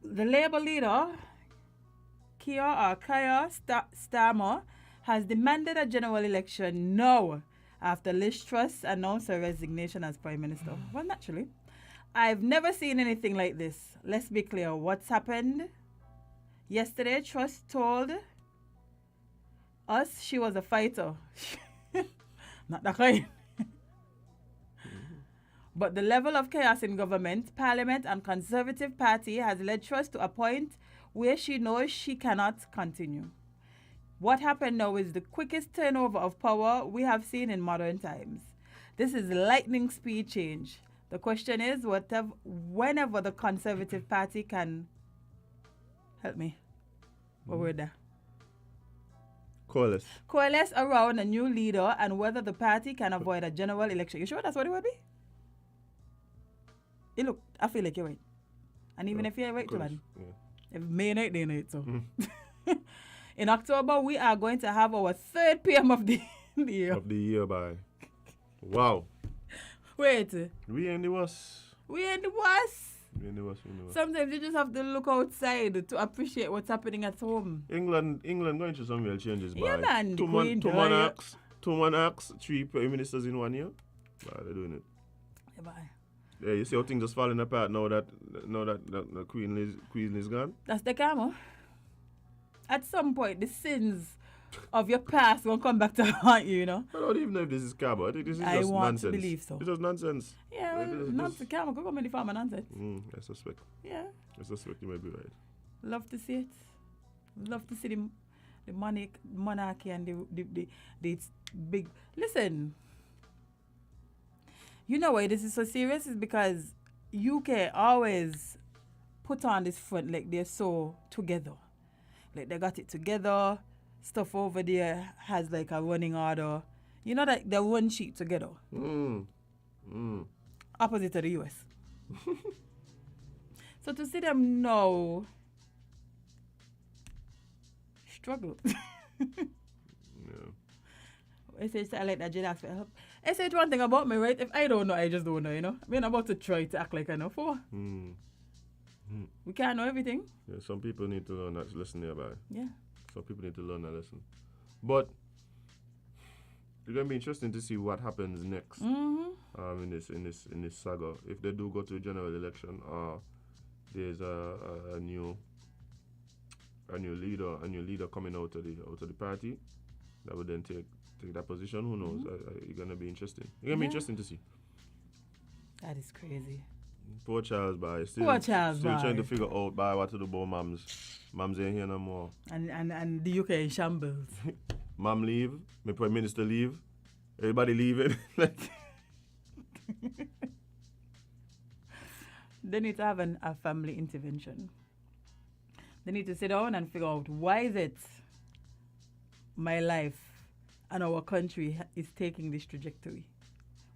the Labour leader, Keir Starmer, has demanded a general election now after Liz Truss announced her resignation as Prime Minister. Well, naturally. I've never seen anything like this. Let's be clear. What's happened? Yesterday, Truss told us she was a fighter. Not that kind. But the level of chaos in government, parliament and Conservative Party has led Truss to a point where she knows she cannot continue. What happened now is the quickest turnover of power we have seen in modern times. This is lightning speed change. The question is, whenever the Conservative Party can... Help me. What word there? Coalesce around a new leader and whether the party can avoid a general election. You sure that's what it would be? Look, I feel like you're right. And even if you're right, too, man. If May night, they night, so. In October, we are going to have our third PM of the year. Of the year, by. Wow. Wait. We in the worst. Sometimes you just have to look outside to appreciate what's happening at home. England going through some real changes, yeah, by. Man. Two monarchs, 3 prime ministers in 1 year. But they're doing it. Yeah, bye. Yeah, you see how things just falling apart now that the Queen is gone? That's the karma. At some point, the sins of your past won't come back to haunt you, you know? I don't even know if this is karma. I think this is just nonsense. I want to believe so. It's just nonsense. Yeah, nonsense. Karma could come in the form of nonsense. I suspect. Yeah. I suspect you might be right. Love to see it. Love to see the the monarchy and the big. Listen, you know why this is so serious? Is because UK always put on this front like they're so together. Like they got it together. Stuff over there has like a running order. You know that they run sheet together. Opposite to the US. So to see them now struggle. I say I like that Jade asked for help. I say one thing about me, right? If I don't know, I just don't know, you know? I mean, I'm about to try to act like I know for. We can't know everything. Yeah, some people need to learn that lesson there, about. Yeah. Some people need to learn that lesson. But it's gonna be interesting to see what happens next. In this saga. If they do go to a general election, there's a new leader coming out of the party that would then take that position. Who knows? It's gonna be interesting. It's gonna be interesting to see. That is crazy. Poor Charles Boy. Still trying to figure out by what to do about mums. Mums ain't here no more. And the UK in shambles. Mum leave, my Prime Minister leave, everybody leaving. They need to have a family intervention. They need to sit down and figure out why is it my life and our country is taking this trajectory.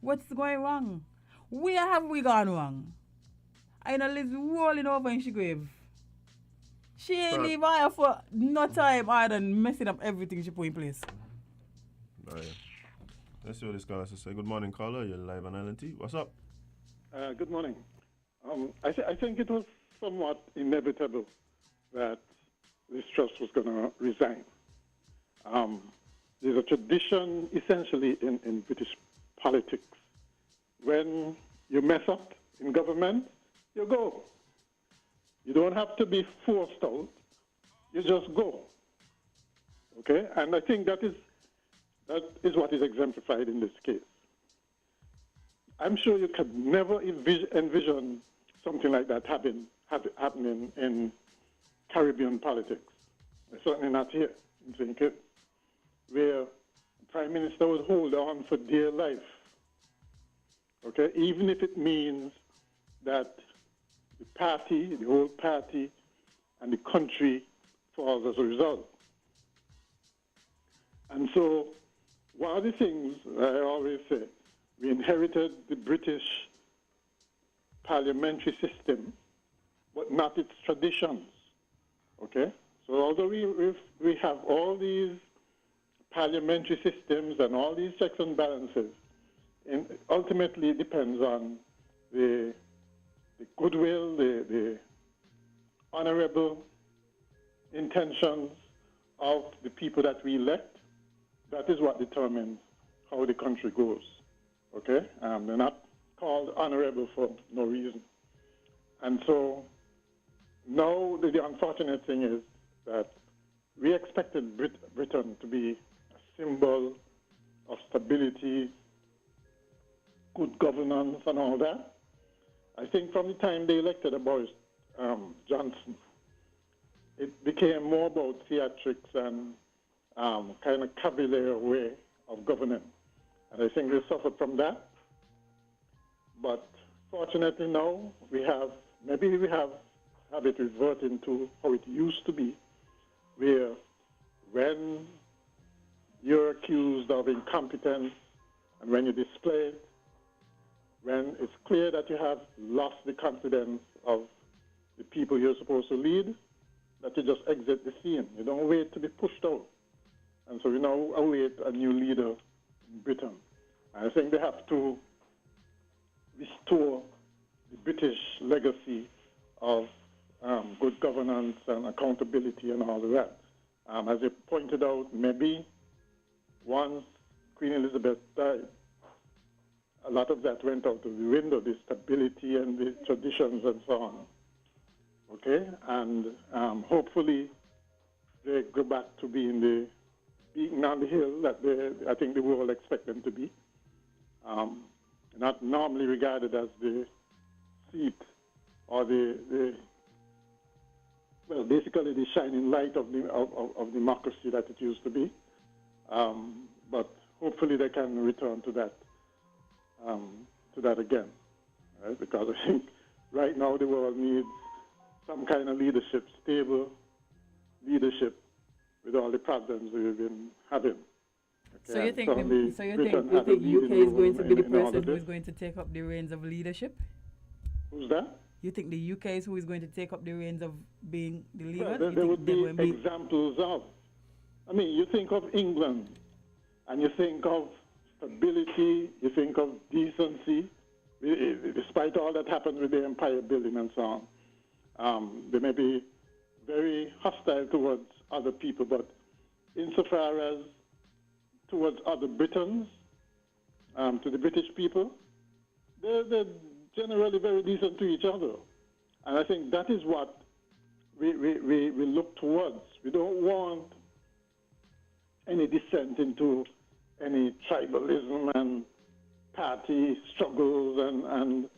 What's going wrong? Where have we gone wrong? I know Liz rolling over in she grave. She ain't leave her for no time other than messing up everything she put in place. Oh, yeah. Let's see what this caller has to say. Good morning, caller. You're live on LNT. What's up? Good morning. I think it was somewhat inevitable that this trust was going to resign. There's a tradition, essentially, in British politics. When you mess up in government, you go. You don't have to be forced out. You just go. Okay? And I think that is what is exemplified in this case. I'm sure you could never envision something like that happening in Caribbean politics. Certainly not here in St. Kitts, where the Prime Minister would hold on for dear life. Okay? Even if it means that the party, the whole party, and the country falls as a result. And so, one of the things I always say, we inherited the British parliamentary system, but not its traditions. Okay? So although we have all these parliamentary systems and all these checks and balances, ultimately it depends on the goodwill, the honorable intentions of the people that we elect. That is what determines how the country goes. Okay? They're not called honorable for no reason. And so now the unfortunate thing is that we expected Britain to be a symbol of stability, good governance and all that. I think from the time they elected Boris Johnson, it became more about theatrics and kind of cavalier way of governing. And I think they suffered from that. But fortunately now, we have it reverting to how it used to be, where when you're accused of incompetence and when you display it, when it's clear that you have lost the confidence of the people you're supposed to lead, that you just exit the scene. You don't wait to be pushed out. And so we now await a new leader in Britain. I think they have to restore the British legacy of good governance and accountability and all of that. As you pointed out, maybe once Queen Elizabeth died, a lot of that went out of the window, the stability and the traditions and so on. Okay? And hopefully they go back to being on the hill that I think the world expect them to be. Not normally regarded as the seat or well, basically the shining light of democracy that it used to be. But hopefully they can return to that again, right? Because I think right now the world needs some kind of leadership, stable leadership with all the problems we've been having. So you think UK is going to be the person who is going to take up the reins of leadership? Who's that? You think the UK is who is going to take up the reins of being the leader? Well, there would be examples of. I mean, you think of England, and you think of stability, you think of decency, despite all that happened with the empire building and so on. They may be very hostile towards other people, but insofar as towards other Britons, to the British people, they're generally very decent to each other. And I think that is what we look towards. We don't want any descent into any tribalism and party struggles and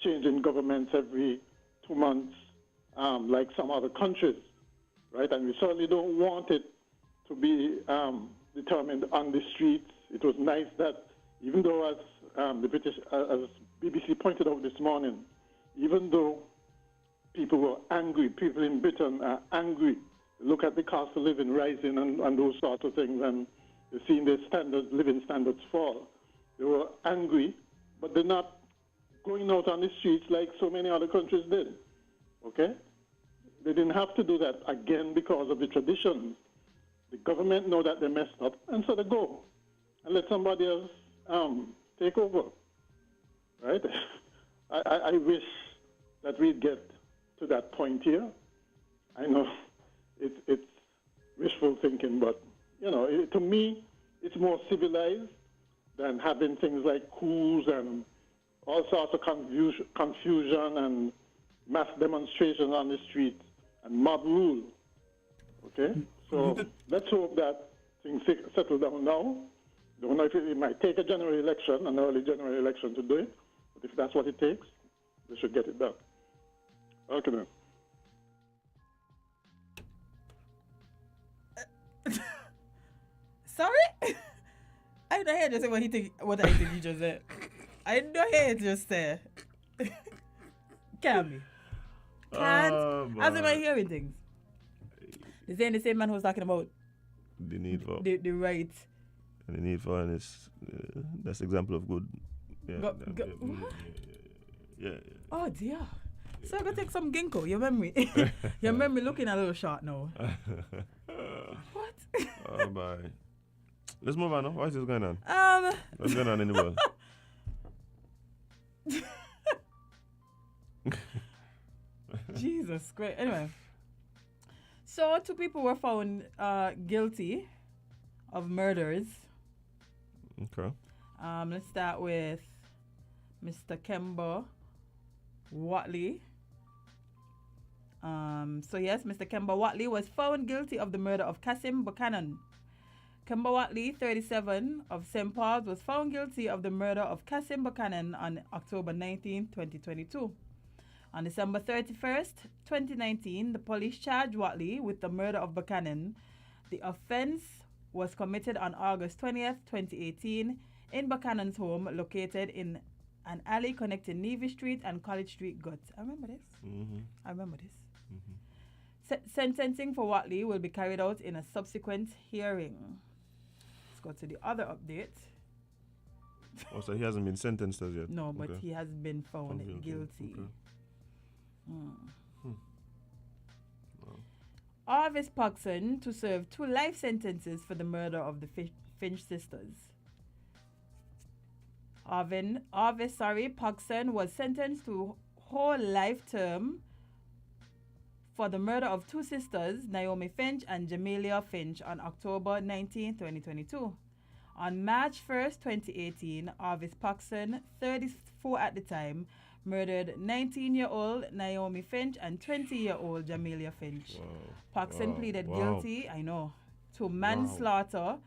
changing governments every 2 months like some other countries, right? And we certainly don't want it to be determined on the streets. It was nice that even though as BBC pointed out this morning, even though people were angry, people in Britain are angry, look at the cost of living rising and those sorts of things, and they've seen their living standards fall. They were angry, but they're not going out on the streets like so many other countries did, okay? They didn't have to do that, again, because of the traditions. The government know that they messed up, and so they go and let somebody else take over, right? I wish that we'd get to that point here. I know it's wishful thinking, but, you know, to me, it's more civilized than having things like coups and all sorts of confusion and mass demonstrations on the street and mob rule, okay? So let's hope that things settle down now. Don't know if it might take a general election, an early general election to do it, but if that's what it takes, they should get it done. Okay, then. Sorry? I don't hear just what I think you just said. I don't hear it just say. Can be. Can't. As am I hearing things? They're saying the same man who was talking about the need for the right. And the need for, and it's that's example of good. Yeah. Yeah. Oh dear. So I gotta take some ginkgo. Your memory, your memory looking a little short now. What? Oh my. Let's move on now. What is this going on? What's going on in the world? Jesus Christ. Anyway. So 2 people were found guilty of murders. Okay. Let's start with Mr. Kemba Watley. So yes, Mr. Kemba Watley was found guilty of the murder of Kasim Buchanan. Kemba Watley, 37, of St. Paul's, was found guilty of the murder of Kasim Buchanan on October 19, 2022. On December 31st, 2019, the police charged Watley with the murder of Buchanan. The offense was committed on August 20th, 2018, in Buchanan's home located in an alley connecting Navy Street and College Street, Guts. I remember this. I remember this. Sentencing for Watley will be carried out in a subsequent hearing. Let's go to the other update. Oh, so he hasn't been sentenced as yet? No, but he has been found guilty. Okay. Arvis Pogson to serve 2 life sentences for the murder of the Finch sisters. Arvis Pogson was sentenced to whole life term for the murder of 2 sisters, Naomi Finch and Jamelia Finch, on October 19, 2022. On March 1st, 2018, Arvis Pogson, 34 at the time, murdered 19-year-old Naomi Finch and 20-year-old Jamelia Finch. Pogson pleaded guilty, to manslaughter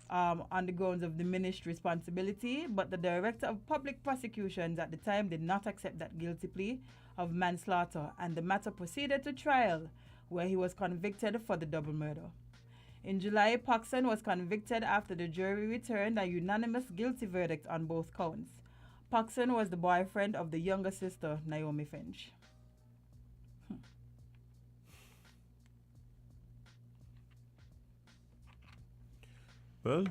on the grounds of diminished responsibility, but the Director of Public Prosecutions at the time did not accept that guilty plea of manslaughter, and the matter proceeded to trial, where he was convicted for the double murder. In July, Paxson was convicted after the jury returned a unanimous guilty verdict on both counts. Paxson was the boyfriend of the younger sister, Naomi Finch. Well,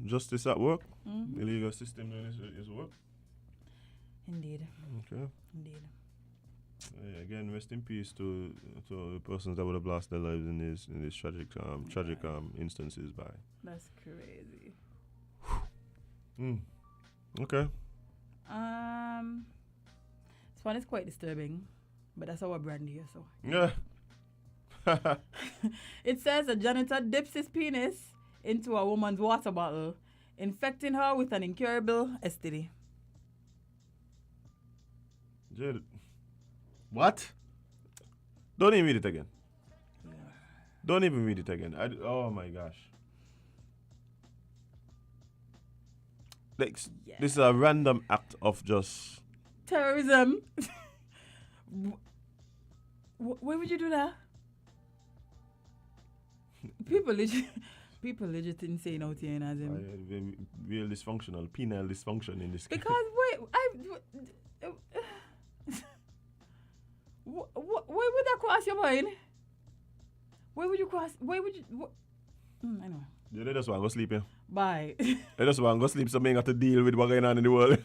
justice at work. The legal system doing his work. Indeed. Okay. Indeed. Again, rest in peace to the persons that would have lost their lives in these tragic instances. By. That's crazy. Okay. This one is quite disturbing, but that's our brand here, so. Yeah. It says a janitor dips his penis into a woman's water bottle, infecting her with an incurable STD. Jade. What? Don't even read it again. Yeah. Don't even read it again. Oh my gosh. Like, this is a random act of just terrorism. Why would you do that? People legit insane out here, Nazim. Real dysfunctional, penile dysfunction in this case. Because why would that cross your mind? Why would you cross? Why would you? I know. Yeah, they just want to go sleep, yeah. Bye. They just want to go sleep, so they ain't got to deal with what's going on in the world.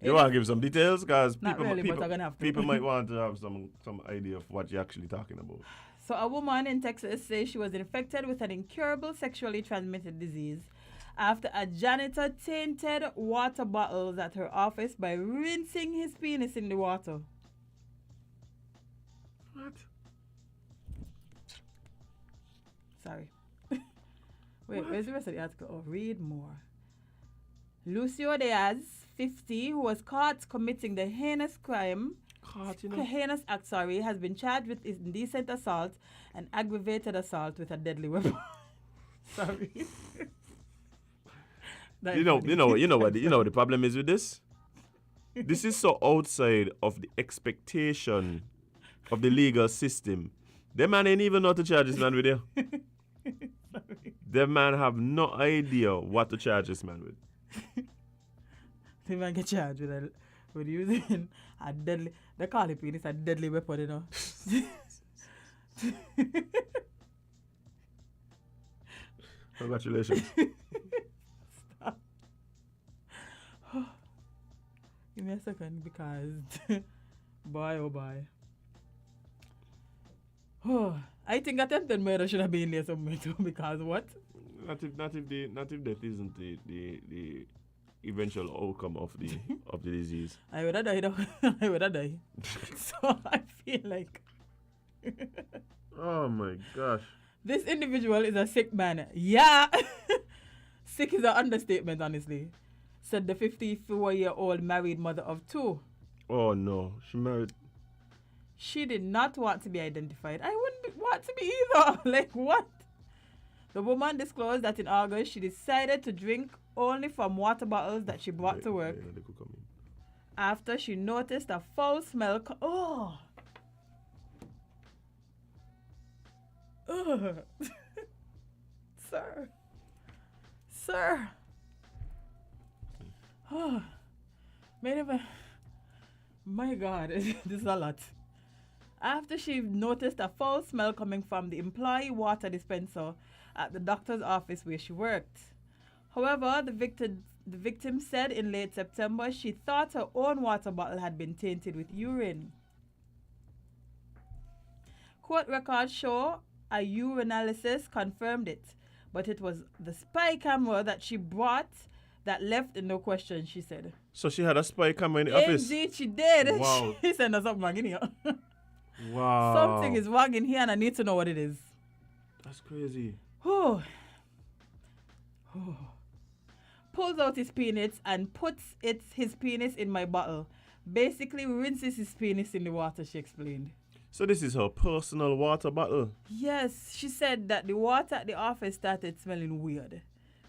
You want to give some details? Because people might want to have some idea of what you're actually talking about. So a woman in Texas says she was infected with an incurable sexually transmitted disease after a janitor tainted water bottles at her office by rinsing his penis in the water. What? Sorry. Wait, where's the rest of the article? Oh, read more. Lucio Diaz, 50, who was caught committing the heinous act, has been charged with indecent assault and aggravated assault with a deadly weapon. Sorry. You know what the problem is with this? This is so outside of the expectation of the legal system. Them man ain't even know to charge this man with you. Them man have no idea what to charge this man with. The man get charged with using a deadly. They call it penis a deadly weapon, you know. Congratulations. Stop. Give me a second because boy oh boy. I think attempted murder should have been there somewhere too, because what? Not if death isn't the eventual outcome of the disease. I would have died. I would have died. So I feel like oh my gosh. This individual is a sick man. Yeah. Sick is an understatement, honestly. Said the 54-year-old married mother of 2. Oh no, she married. She did not want to be identified. I wouldn't want to be either. Like, what? The woman disclosed that in August, she decided to drink only from water bottles that she brought to work after she noticed a foul smell. Oh! Ugh. Sir. Oh. My God, this is a lot. After she noticed a foul smell coming from the employee water dispenser at the doctor's office where she worked. However, the victim said in late September she thought her own water bottle had been tainted with urine. Court records show a urinalysis confirmed it, but it was the spy camera that she brought that left in no question, she said. So she had a spy camera in the office? Indeed, she did. Wow. She said there's something wrong in here. Wow. Something is wrong in here and I need to know what it is. That's crazy. Pulls out his penis and puts his penis in my bottle. Basically rinses his penis in the water, she explained. So this is her personal water bottle? Yes, she said that the water at the office started smelling weird.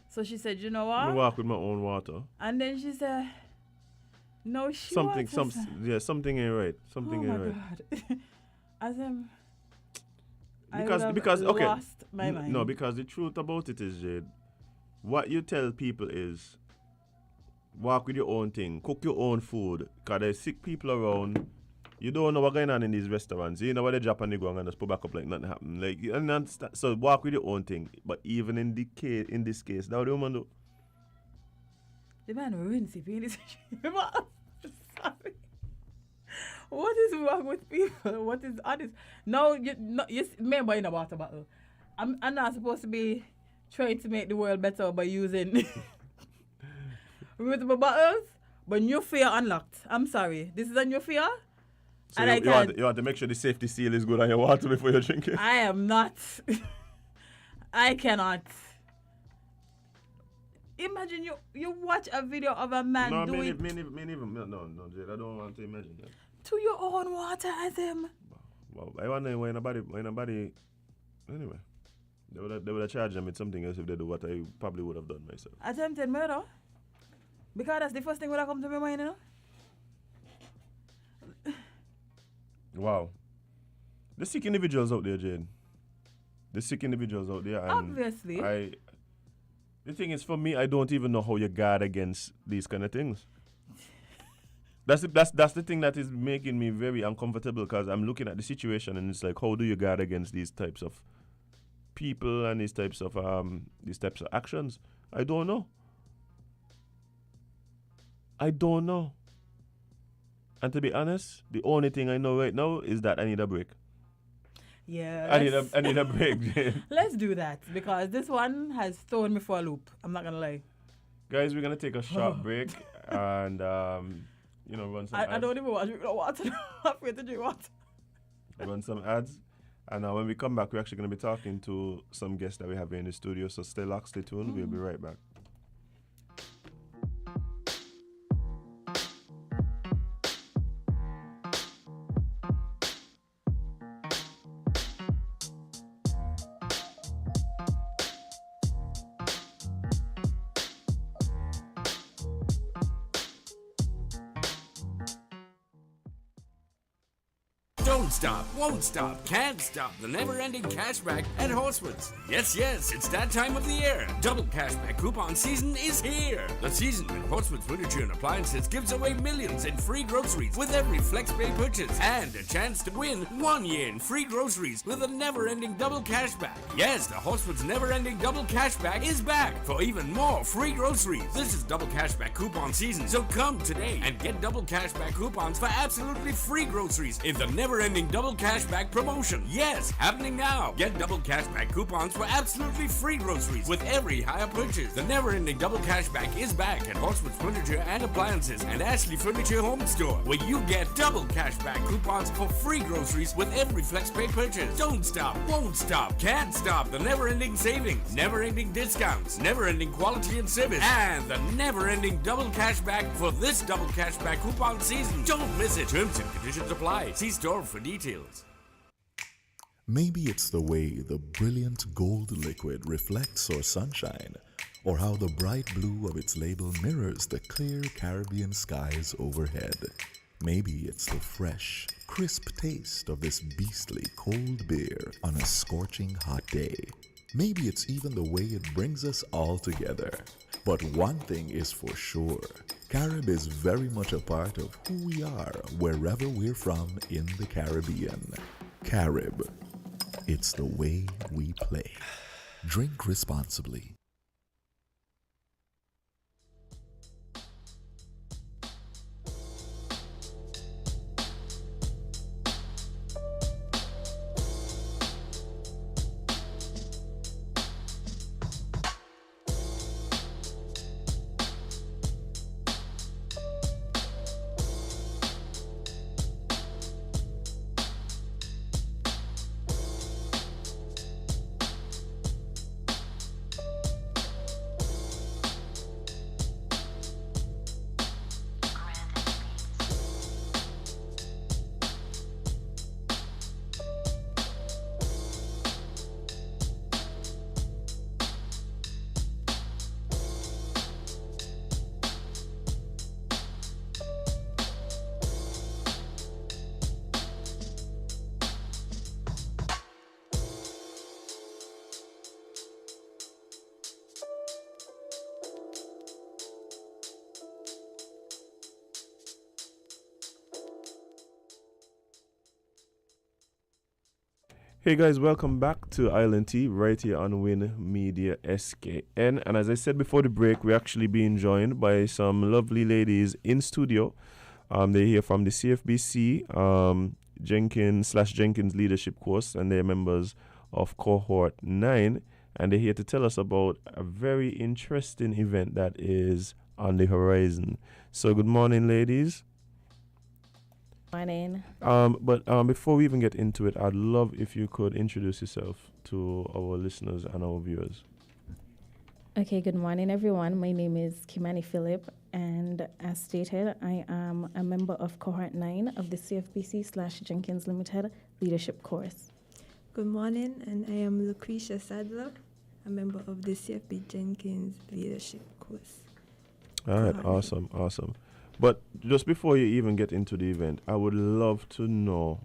So she said, you know what? I walk with my own water. And then she said, no, something ain't right. Something ain't right. God. As in, I Because would have because okay. lost my mind. No, because the truth about it is, Jade, what you tell people is walk with your own thing, cook your own food, because there's sick people around. You don't know what's going on in these restaurants. You know what they drop and they go and just put back up like nothing happened. Like, you understand? So walk with your own thing. But even in this case, that's what the woman do. The man ruins it. Sorry. What is wrong with people? What is honest? No, you remember in a water bottle. I'm not supposed to be trying to make the world better by using reusable bottles, but new fear unlocked. I'm sorry. This is a new fear. So and you want to make sure the safety seal is good on your water before you drink it? I am not. I cannot. Imagine you watch a video of a man no, doing no, Jade, I don't want to imagine that. To your own water as him. Well, I wonder when nobody anyway. They would have charged them with something else if they do what I probably would have done myself. Attempted murder? Because that's the first thing that come to my mind, you know? Wow. The sick individuals out there, Jane. The sick individuals out there. And obviously. The thing is, for me, I don't even know how you guard against these kind of things. That's the thing that is making me very uncomfortable, because I'm looking at the situation and it's like, how do you guard against these types of people and these types of actions? I don't know. And to be honest, the only thing I know right now is that I need a break. Yeah. I need a break. Let's do that, because this one has thrown me for a loop. I'm not gonna lie. Guys, we're gonna take a short break and run some ads. I don't even want to drink water. I'm afraid to drink water. Run some ads. And when we come back, we're actually going to be talking to some guests that we have here in the studio. So stay locked, stay tuned. We'll be right back. Don't stop, won't stop, can't stop the never-ending cashback at Horsewoods. Yes, it's that time of the year. Double cashback coupon season is here. The season when Horsewoods Furniture and Appliances gives away millions in free groceries with every FlexPay purchase and a chance to win 1 year in free groceries with a never-ending double cashback. Yes, the Horsewoods never-ending double cashback is back for even more free groceries. This is double cashback coupon season, so come today and get double cashback coupons for absolutely free groceries in the never-ending double cashback promotion. Yes, happening now. Get double cashback coupons for absolutely free groceries with every higher purchase. The never-ending double cashback is back at Horsewoods Furniture and Appliances and Ashley Furniture Home Store, where you get double cashback coupons for free groceries with every FlexPay purchase. Don't stop, won't stop, can't stop the never-ending savings, never-ending discounts, never-ending quality and service, and the never-ending double cashback for this double cashback coupon season. Don't miss it. Terms and conditions apply. See store for details. Maybe it's the way the brilliant gold liquid reflects our sunshine, or how the bright blue of its label mirrors the clear Caribbean skies overhead. Maybe it's the fresh, crisp taste of this beastly cold beer on a scorching hot day. Maybe it's even the way it brings us all together. But one thing is for sure, Carib is very much a part of who we are wherever we're from in the Caribbean. Carib, it's the way we play. Drink responsibly. Hey guys, welcome back to Island Tea right here on Win Media SKN. And as I said before the break, we're actually being joined by some lovely ladies in studio. They're here from the CFBC Jenkins Leadership Course, and they're members of Cohort 9. And they're here to tell us about a very interesting event that is on the horizon. So good morning, ladies. Morning. But before we even get into it, I'd love if you could introduce yourself to our listeners and our viewers. Okay, good morning, everyone. My name is Kimani Phillip, and as stated, I am a member of Cohort 9 of the CFBC/Jenkins Limited Leadership Course. Good morning, and I am Lucretia Sadler, a member of the CFB Jenkins Leadership Course. All right, awesome. But just before you even get into the event, I would love to know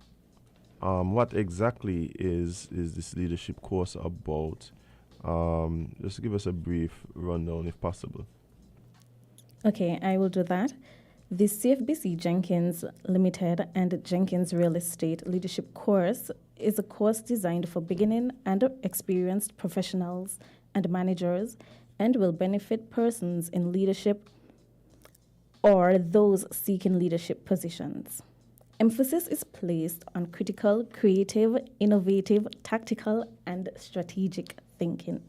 what exactly is this leadership course about? Just give us a brief rundown if possible. Okay, I will do that. The CFBC Jenkins Limited and Jenkins Real Estate Leadership Course is a course designed for beginning and experienced professionals and managers, and will benefit persons in leadership or those seeking leadership positions. Emphasis is placed on critical, creative, innovative, tactical, and strategic thinking.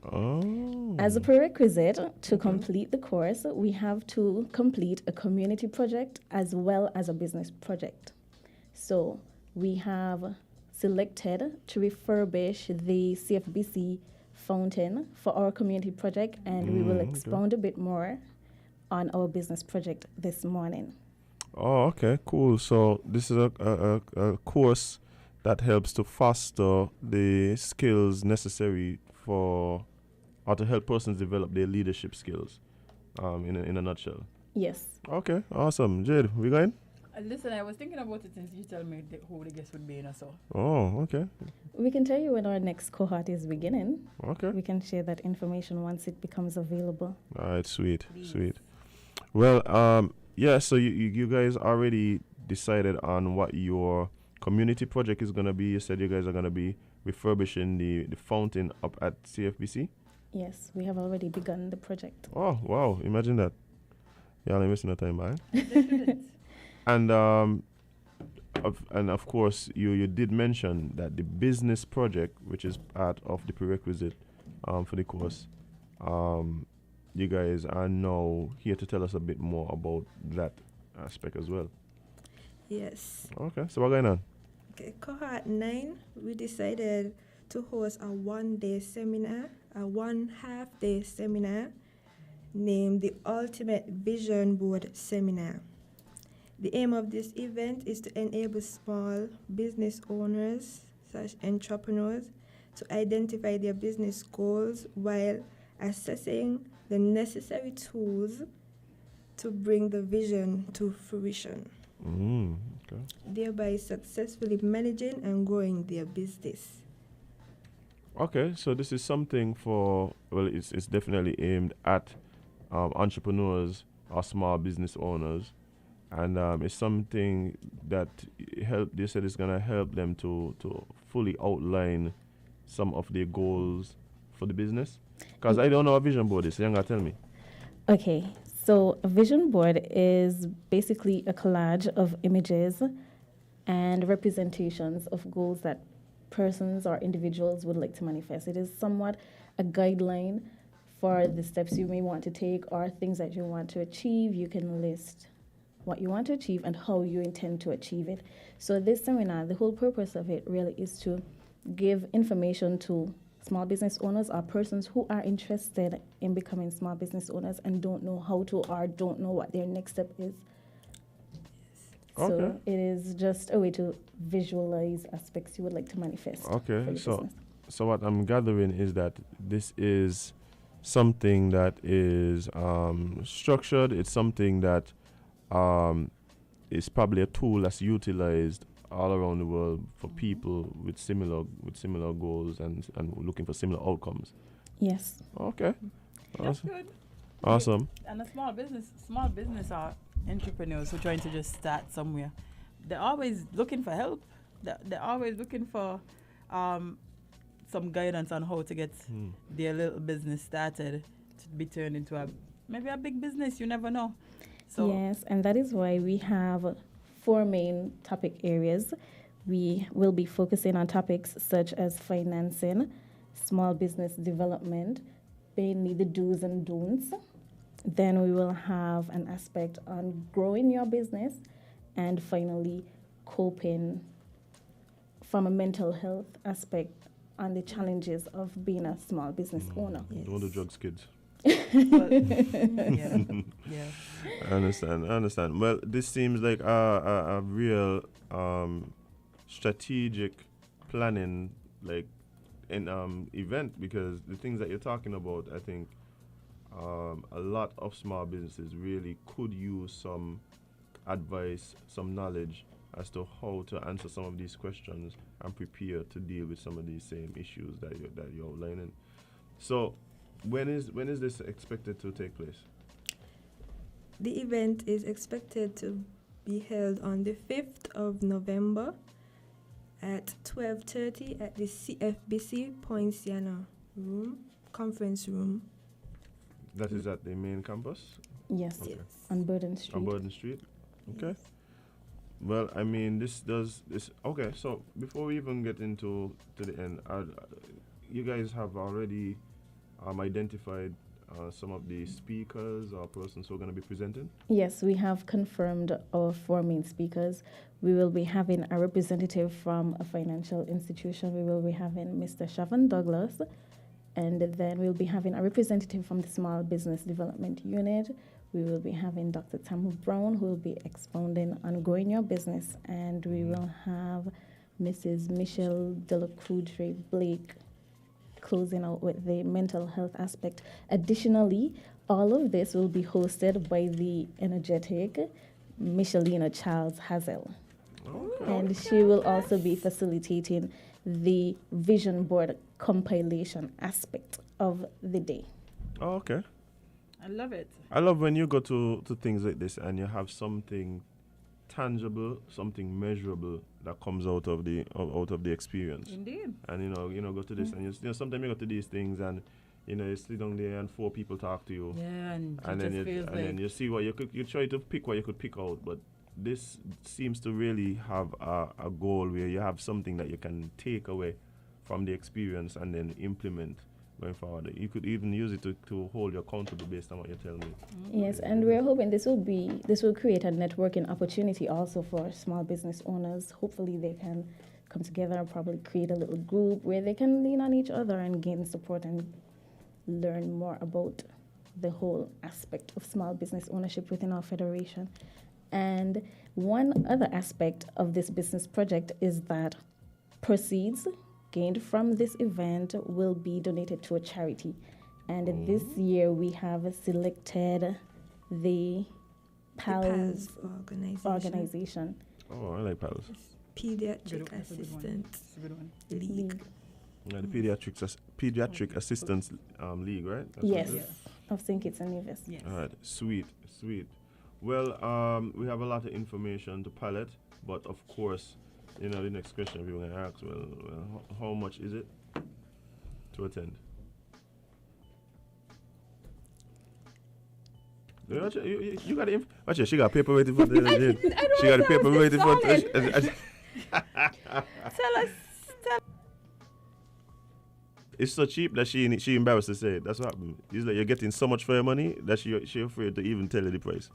Oh. As a prerequisite to complete the course, we have to complete a community project as well as a business project. So we have selected to refurbish the CFBC fountain for our community project, and we will expound a bit more on our business project this morning. Oh, okay, cool. So this is a course that helps to foster the skills necessary or to help persons develop their leadership skills, in a nutshell. Yes. Okay, awesome. Jade, we going? Listen, I was thinking about it since you tell me who the guest would be, so. Oh, okay. We can tell you when our next cohort is beginning. Okay. We can share that information once it becomes available. All right, sweet. Well, yeah, so you guys already decided on what your community project is going to be. You said you guys are going to be refurbishing the fountain up at CFBC? Yes, we have already begun the project. Oh, wow. Imagine that. Yeah, I'm missing no time, man. And of course, you did mention that the business project, which is part of the prerequisite for the course, you guys are now here to tell us a bit more about that aspect as well. Yes. Okay, so what's going on? Okay, Cohort 9, we decided to host a one-day seminar, a one-half-day seminar named the Ultimate Vision Board Seminar. The aim of this event is to enable small business owners / entrepreneurs to identify their business goals while assessing the necessary tools to bring the vision to fruition, Okay. thereby successfully managing and growing their business. Okay, so this is something it's definitely aimed at entrepreneurs or small business owners, and it's something that they said it's going to help them to fully outline some of their goals for the business. Because I don't know what vision board is, so you're going to tell me. Okay, so a vision board is basically a collage of images and representations of goals that persons or individuals would like to manifest. It is somewhat a guideline for the steps you may want to take or things that you want to achieve. You can list what you want to achieve and how you intend to achieve it. So this seminar, the whole purpose of it really is to give information to small business owners or persons who are interested in becoming small business owners and don't know how to or don't know what their next step is. Okay. So it is just a way to visualize aspects you would like to manifest. Okay, for your business. so what I'm gathering is that this is something that is structured. It's something that is probably a tool that's utilized all around the world for people with similar goals and looking for similar outcomes. Yes. Okay. That's good. Awesome. And a small business are entrepreneurs who are trying to just start somewhere. They're always looking for help. They're always looking for some guidance on how to get their little business started to be turned into maybe a big business. You never know. So yes, and that is why we have 4 main topic areas. We will be focusing on topics such as financing, small business development, mainly the do's and don'ts. Then we will have an aspect on growing your business, and finally, coping from a mental health aspect on the challenges of being a small business owner. Don't do drugs, kids. yeah. I understand. Well, this seems like a real strategic planning, like event, because the things that you're talking about, I think a lot of small businesses really could use some advice, some knowledge as to how to answer some of these questions and prepare to deal with some of these same issues that you're outlining. So, when is this expected to take place? The event is expected to be held on the 5th of November at 12:30 at the CFBC Poinciana conference room. That is at the main campus? Yes, Okay. on Burden Street. On Burden Street? Okay. Well, I mean, this. Okay, so before we even get to the end, you guys have already identified some of the speakers or persons who are going to be presenting? Yes, we have confirmed our 4 main speakers. We will be having a representative from a financial institution. We will be having Mr. Shavan Douglas, and then we'll be having a representative from the Small Business Development Unit. We will be having Dr. Tamu Brown, who will be expounding on growing your business, and we will have Mrs. Michelle Delacroudre Blake closing out with the mental health aspect. Additionally, all of this will be hosted by the energetic Michelina Charles Hazel. Okay. And she will also be facilitating the vision board compilation aspect of the day. Oh, okay. I love it. I love when you go to things like this and you have something tangible, something measurable that comes out of the experience. Indeed. And you know, go to this, and sometimes you go to these things, and you sit down there and 4 people talk to you. Yeah, and then you see what you try to pick what you could pick out, but this seems to really have a goal where you have something that you can take away from the experience and then implement going forward. You could even use it to hold you accountable based on what you're telling me. Yes, and we're hoping this will create a networking opportunity also for small business owners. Hopefully they can come together and probably create a little group where they can lean on each other and gain support and learn more about the whole aspect of small business ownership within our federation. And one other aspect of this business project is that proceeds gained from this event will be donated to a charity. And this year we have selected the PALS organization. Oh, I like PALS. Pediatric Assistance League. Yeah, the Pediatric Assistance League, right? That's Yes, of St. Kitts and Nevis. Yes. All right, sweet. Well, we have a lot of information to palette, but of course, the next question we're going to ask, well, how much is it to attend? You got the watch it, she got paper waiting for the. She got the paper waiting for. Tell us. It's so cheap that she embarrassed to say it. That's what happened. It's like you're getting so much for your money that she afraid to even tell you the price.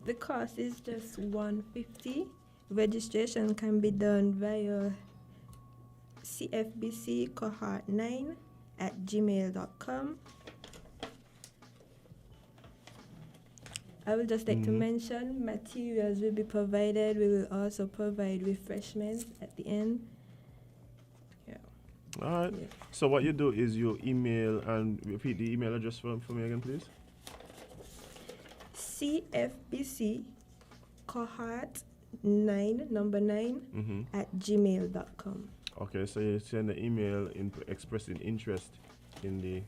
The cost is just $150. Registration can be done via cfbccohort9@gmail.com. I would just like to mention materials will be provided. We will also provide refreshments at the end. Yeah. All right. Yeah. So what you do is you email and repeat the email address for me again, please. cfbccohort9 @gmail.com. Okay, so you send an email expressing interest in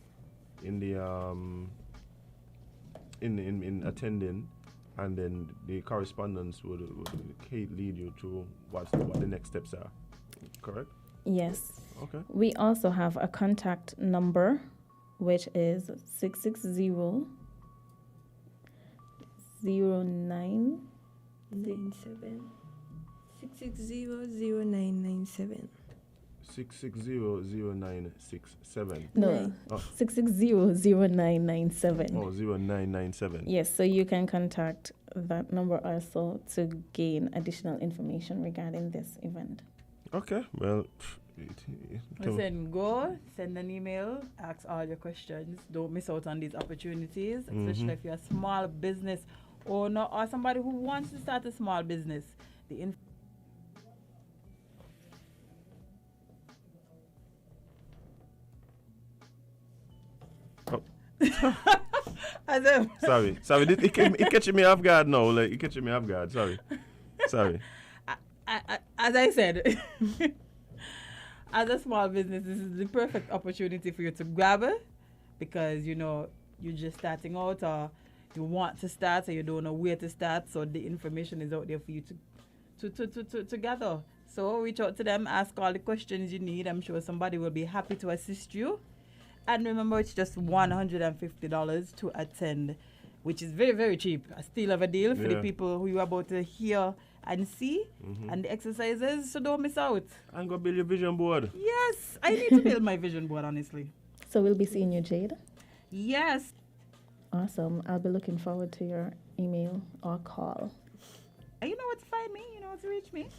attending, and then the correspondence would lead you to what the next steps are. Correct? Yes. Okay. We also have a contact number, which is 660-0997. 660-0997. 660-0967. No, 660-0997. Oh, 0997. Yes, so you can contact that number also to gain additional information regarding this event. Okay, well, Listen, go, send an email, ask all your questions. Don't miss out on these opportunities, especially if you're a small business owner or somebody who wants to start a small business. The sorry. It catching me off guard now. Like, it catching me off guard. Sorry. As I said, as a small business, this is the perfect opportunity for you to grab it because, you know, you're just starting out or you want to start or you don't know where to start. So the information is out there for you to gather. So reach out to them, ask all the questions you need. I'm sure somebody will be happy to assist you. And remember, it's just $150 to attend, which is very, very cheap. A steal of a deal for the people who you're about to hear and see and the exercises. So don't miss out. And go build your vision board. Yes, I need to build my vision board, honestly. So we'll be seeing you, Jade? Yes. Awesome. I'll be looking forward to your email or call. And you know what to find me. You know what to reach me.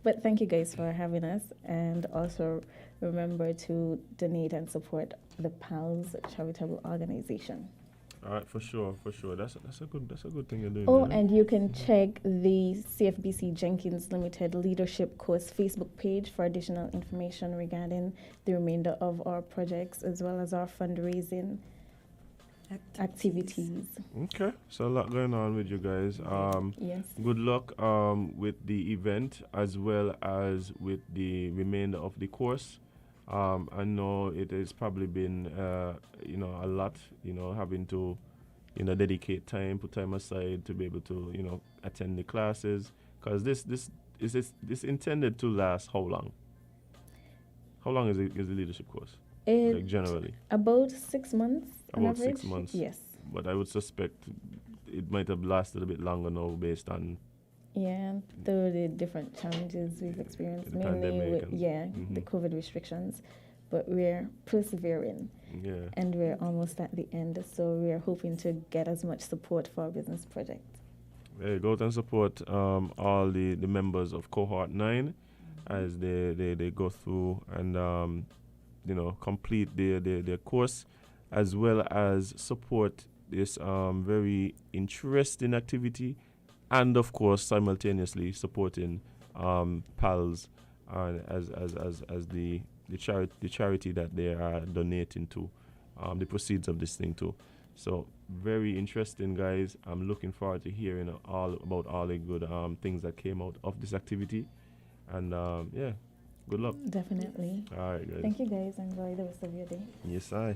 But thank you guys for having us, and also remember to donate and support the PALS charitable organization. All right, for sure. That's a good thing you're doing. Oh, and you can check the CFBC Jenkins Limited Leadership Course Facebook page for additional information regarding the remainder of our projects as well as our fundraising activities. Okay, so a lot going on with you guys. Yes. Good luck with the event as well as with the remainder of the course. I know it has probably been a lot, having to dedicate time, put time aside to be able to attend the classes, because this is intended to last how long? How long is the leadership course? Like generally about 6 months. About 6 months. Yes. But I would suspect it might have lasted a bit longer now based on the different challenges we've experienced, mainly with the COVID restrictions. But we're persevering, and we're almost at the end. So we're hoping to get as much support for our business project. Go out and support all the members of Cohort 9 as they go through and complete their course, as well as support this very interesting activity, and of course simultaneously supporting PALS as the charity that they are donating to, the proceeds of this thing too. So very interesting, guys. I'm looking forward to hearing all the good things that came out of this activity, and good luck. Definitely. All right, guys. Thank you, guys. Enjoy the rest of your day. Yes, I.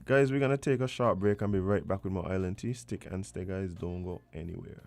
Guys, we're going to take a short break and be right back with more Island Tea. Stick and stay, guys. Don't go anywhere.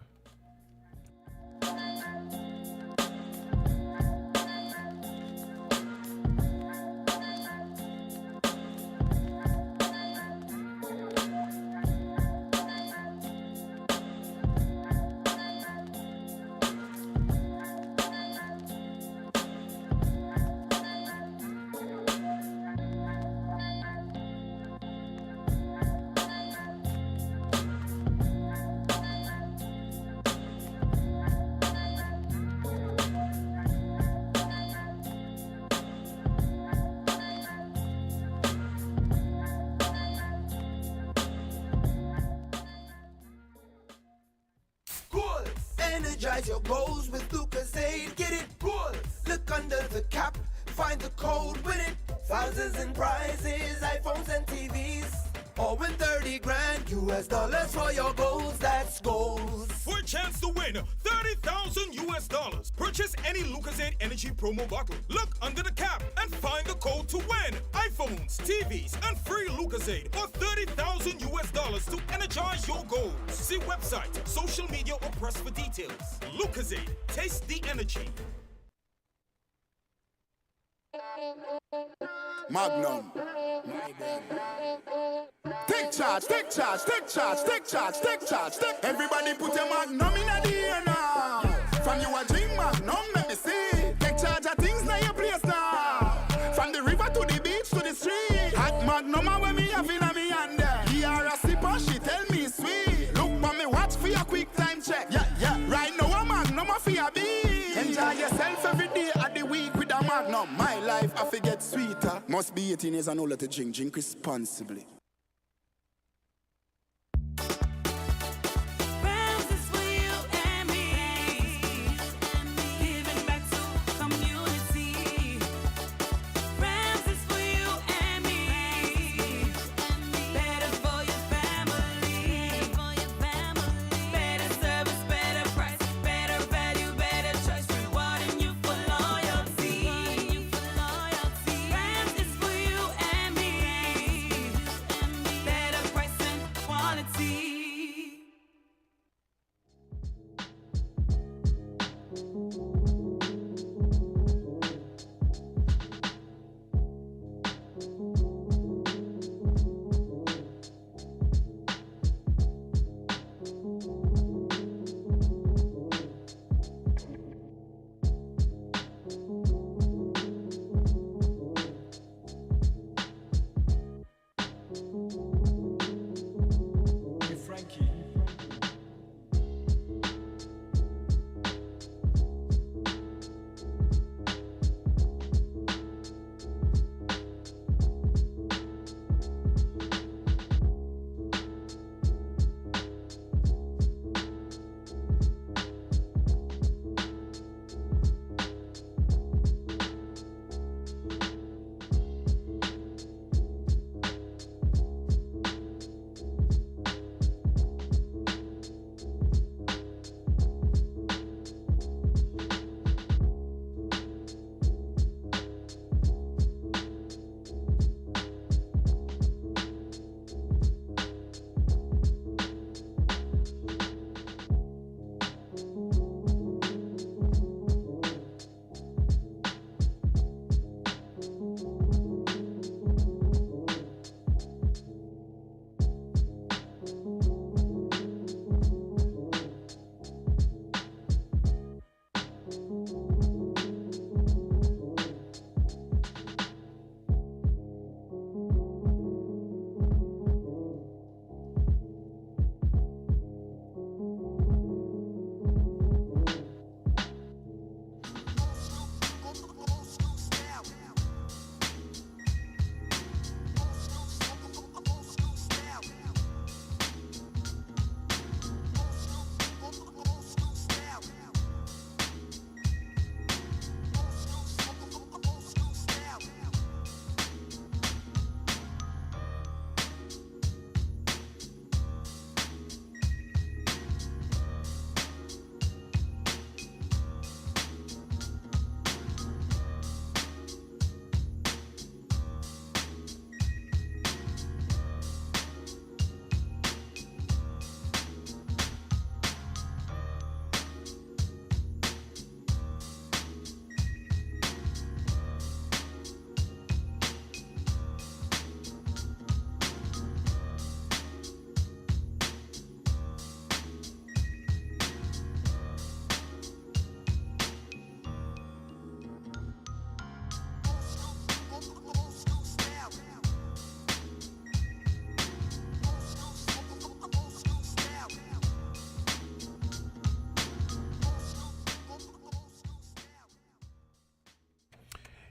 Energize your goals with Lucasade. Get it good. Look under the cap. Find the code. Win it. Thousands in prizes. iPhones and TVs. Or win 30 grand US dollars for your goals. That's goals. For a chance to win 30,000 US dollars. Purchase any Lucozade Energy promo bottle. Look under the cap and find the code to win. iPhones, TVs, and free Lucozade for 30,000 US dollars to energize your goals. See website, social media, or press for details. Lucozade, taste the energy. Magnum. Take charge, take charge, take charge, take charge, take charge, take. Everybody put your Magnum in the air now. From you a drink Magnum, let me see. Take charge of things now your place now. From the river to the beach to the street. Hot Magnum when me have in a me hand there. He are a sipper, she tell me sweet. Look for me watch for your quick time check. Yeah, yeah. Right now a Magnum a for your beat. Enjoy yourself every day of the week with a Magnum. My life I forget sweeter. Must be 18 years and older to drink. Drink responsibly.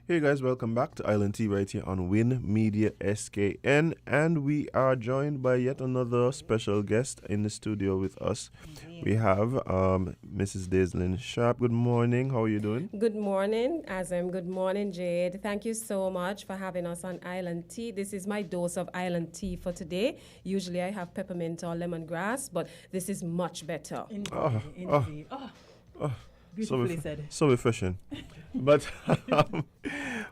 Hey guys, welcome back to Island Tea right here on Win Media SKN, and we are joined by yet another special guest in the studio with us. We have Mrs. Daislyn Sharpe. Good morning. How are you doing? Good morning, Azam. Good morning, Jade. Thank you so much for having us on Island Tea. This is my dose of Island Tea for today. Usually I have peppermint or lemongrass, but this is much better. Indeed. Beautifully said. So refreshing. But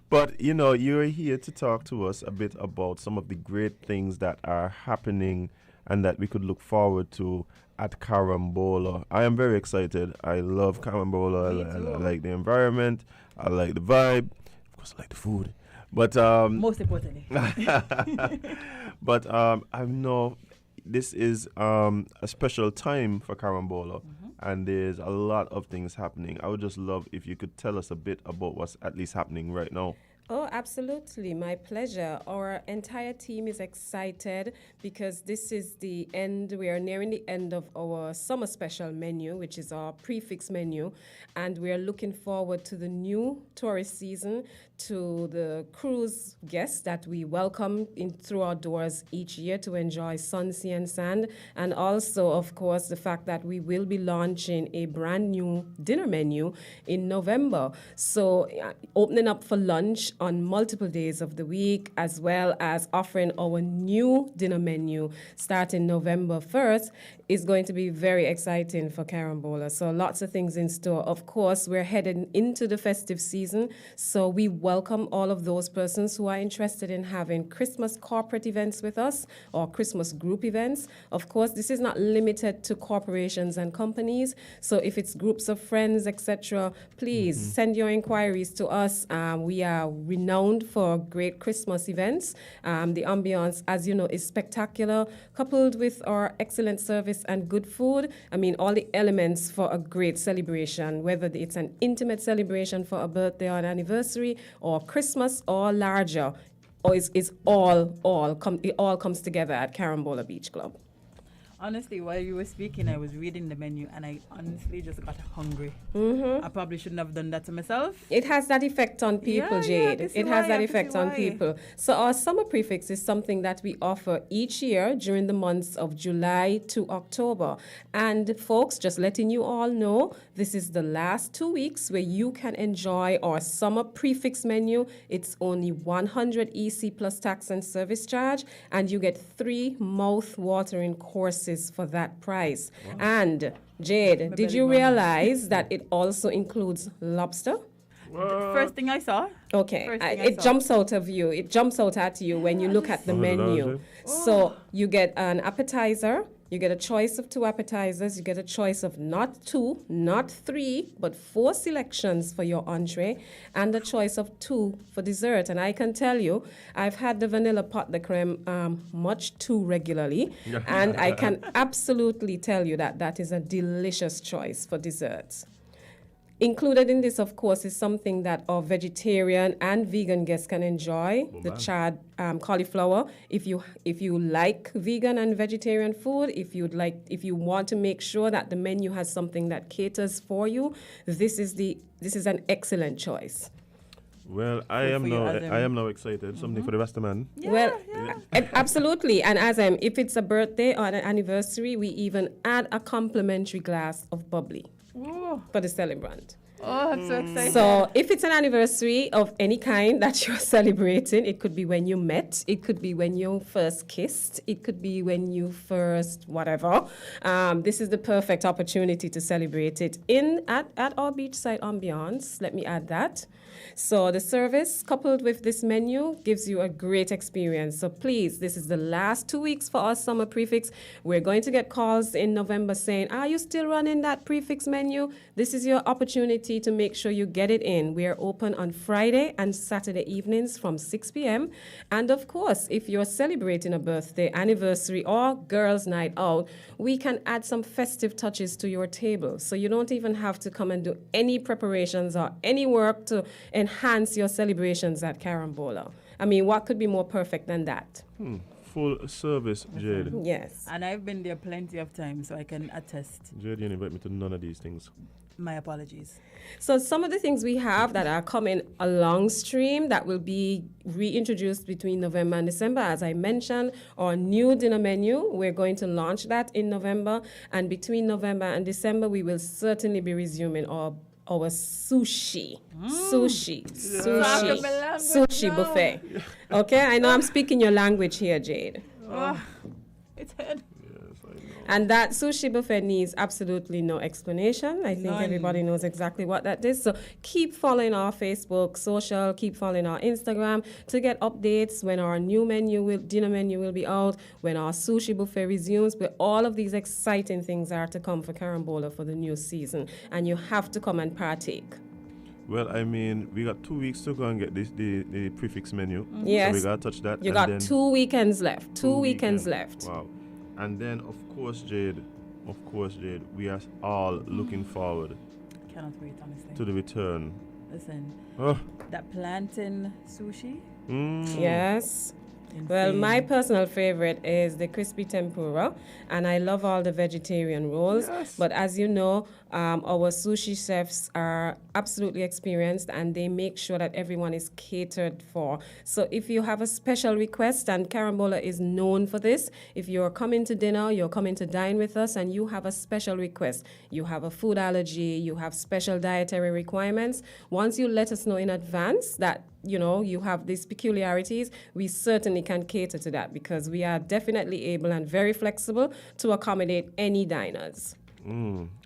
but you know, you're here to talk to us a bit about some of the great things that are happening and that we could look forward to at Carambola. I am very excited. I love Carambola. I like the environment. I like the vibe. Of course, I like the food. But most importantly. But I know this is a special time for Carambola, and there's a lot of things happening. I would just love if you could tell us a bit about what's at least happening right now. Oh, absolutely. My pleasure. Our entire team is excited because this is the end. We are nearing the end of our summer special menu, which is our prefix menu. And we are looking forward to the new tourist season, to the cruise guests that we welcome in through our doors each year to enjoy sun, sea, and sand. And also, of course, the fact that we will be launching a brand new dinner menu in November. So opening up for lunch on multiple days of the week, as well as offering our new dinner menu starting November 1st, is going to be very exciting for Carambola. So lots of things in store. Of course, we're heading into the festive season, so we welcome all of those persons who are interested in having Christmas corporate events with us or Christmas group events. Of course, this is not limited to corporations and companies. So if it's groups of friends, etc., please send your inquiries to us. We are renowned for great Christmas events. The ambiance, as you know, is spectacular, coupled with our excellent service and good food. I mean, all the elements for a great celebration, whether it's an intimate celebration for a birthday or an anniversary, or Christmas, or larger, or it all comes together at Carambola Beach Club. Honestly, while you were speaking, I was reading the menu and I honestly just got hungry. I probably shouldn't have done that to myself. It has that effect on people, Jade. It has that effect on people. So our summer prefix is something that we offer each year during the months of July to October. And folks, just letting you all know, this is the last 2 weeks where you can enjoy our summer prefix menu. It's only 100 EC plus tax and service charge, and you get 3 mouth-watering courses for that price. Wow. And Jade, did you realize that it also includes lobster? First thing I saw. Okay, it jumps out of you. It jumps out at you when you look at the menu. So you get an appetizer. You get a choice of 2 appetizers. You get a choice of not 2, not 3, but 4 selections for your entree, and a choice of 2 for dessert. And I can tell you, I've had the vanilla pot de creme much too regularly, and I can absolutely tell you that that is a delicious choice for desserts. Included in this, of course, is something that our vegetarian and vegan guests can enjoy, the charred cauliflower. If you like vegan and vegetarian food, if you want to make sure that the menu has something that caters for you, this is an excellent choice. Well, I am now excited. Something for the rest of the man. Absolutely. And if it's a birthday or an anniversary, we even add a complimentary glass of bubbly. Ooh. For the celebrant. Oh, I'm so excited. So if it's an anniversary of any kind that you're celebrating, it could be when you met, it could be when you first kissed, it could be when you first whatever. This is the perfect opportunity to celebrate it at our beachside ambiance. Let me add that. So the service coupled with this menu gives you a great experience. So please, this is the last 2 weeks for our summer prefix. We're going to get calls in November saying, are you still running that prefix menu? This is your opportunity to make sure you get it in. We are open on Friday and Saturday evenings from 6 p.m. And of course, if you're celebrating a birthday, anniversary, or girls' night out, we can add some festive touches to your table. So you don't even have to come and do any preparations or any work to enhance your celebrations at Carambola. I mean, what could be more perfect than that? Full service, Jade. Yes. And I've been there plenty of times, so I can attest. Jade, you invite me to none of these things. My apologies. So some of the things we have that are coming along stream that will be reintroduced between November and December, as I mentioned, our new dinner menu, we're going to launch that in November. And between November and December, we will certainly be resuming our sushi buffet. Okay, I know I'm speaking your language here, Jade. It's head. Yes, I know. And that sushi buffet needs absolutely no explanation. I think None. everybody knows exactly what that is. So keep following our Facebook, social, keep following our Instagram to get updates when our new dinner menu will be out, when our sushi buffet resumes, where all of these exciting things are to come for Carambola for the new season. And you have to come and partake. Well, I mean, we got 2 weeks to go and get the prefix menu. Yes. So we got to touch that. You and got then 2 weekends left. Two weekends left. Wow. And then, of course, Jade, we are all looking forward Cannot wait, honestly. to the return. Listen, Oh. that plantain sushi. Yes. Well, Insane. my personal favorite is the crispy tempura, and I love all the vegetarian rolls. Yes. But as you know, our sushi chefs are absolutely experienced, and they make sure that everyone is catered for. So if you have a special request, and Carambola is known for this, if you're coming to dinner, you're coming to dine with us, and you have a special request, you have a food allergy, you have special dietary requirements, once you let us know in advance that you have these peculiarities, we certainly can cater to that because we are definitely able and very flexible to accommodate any diners.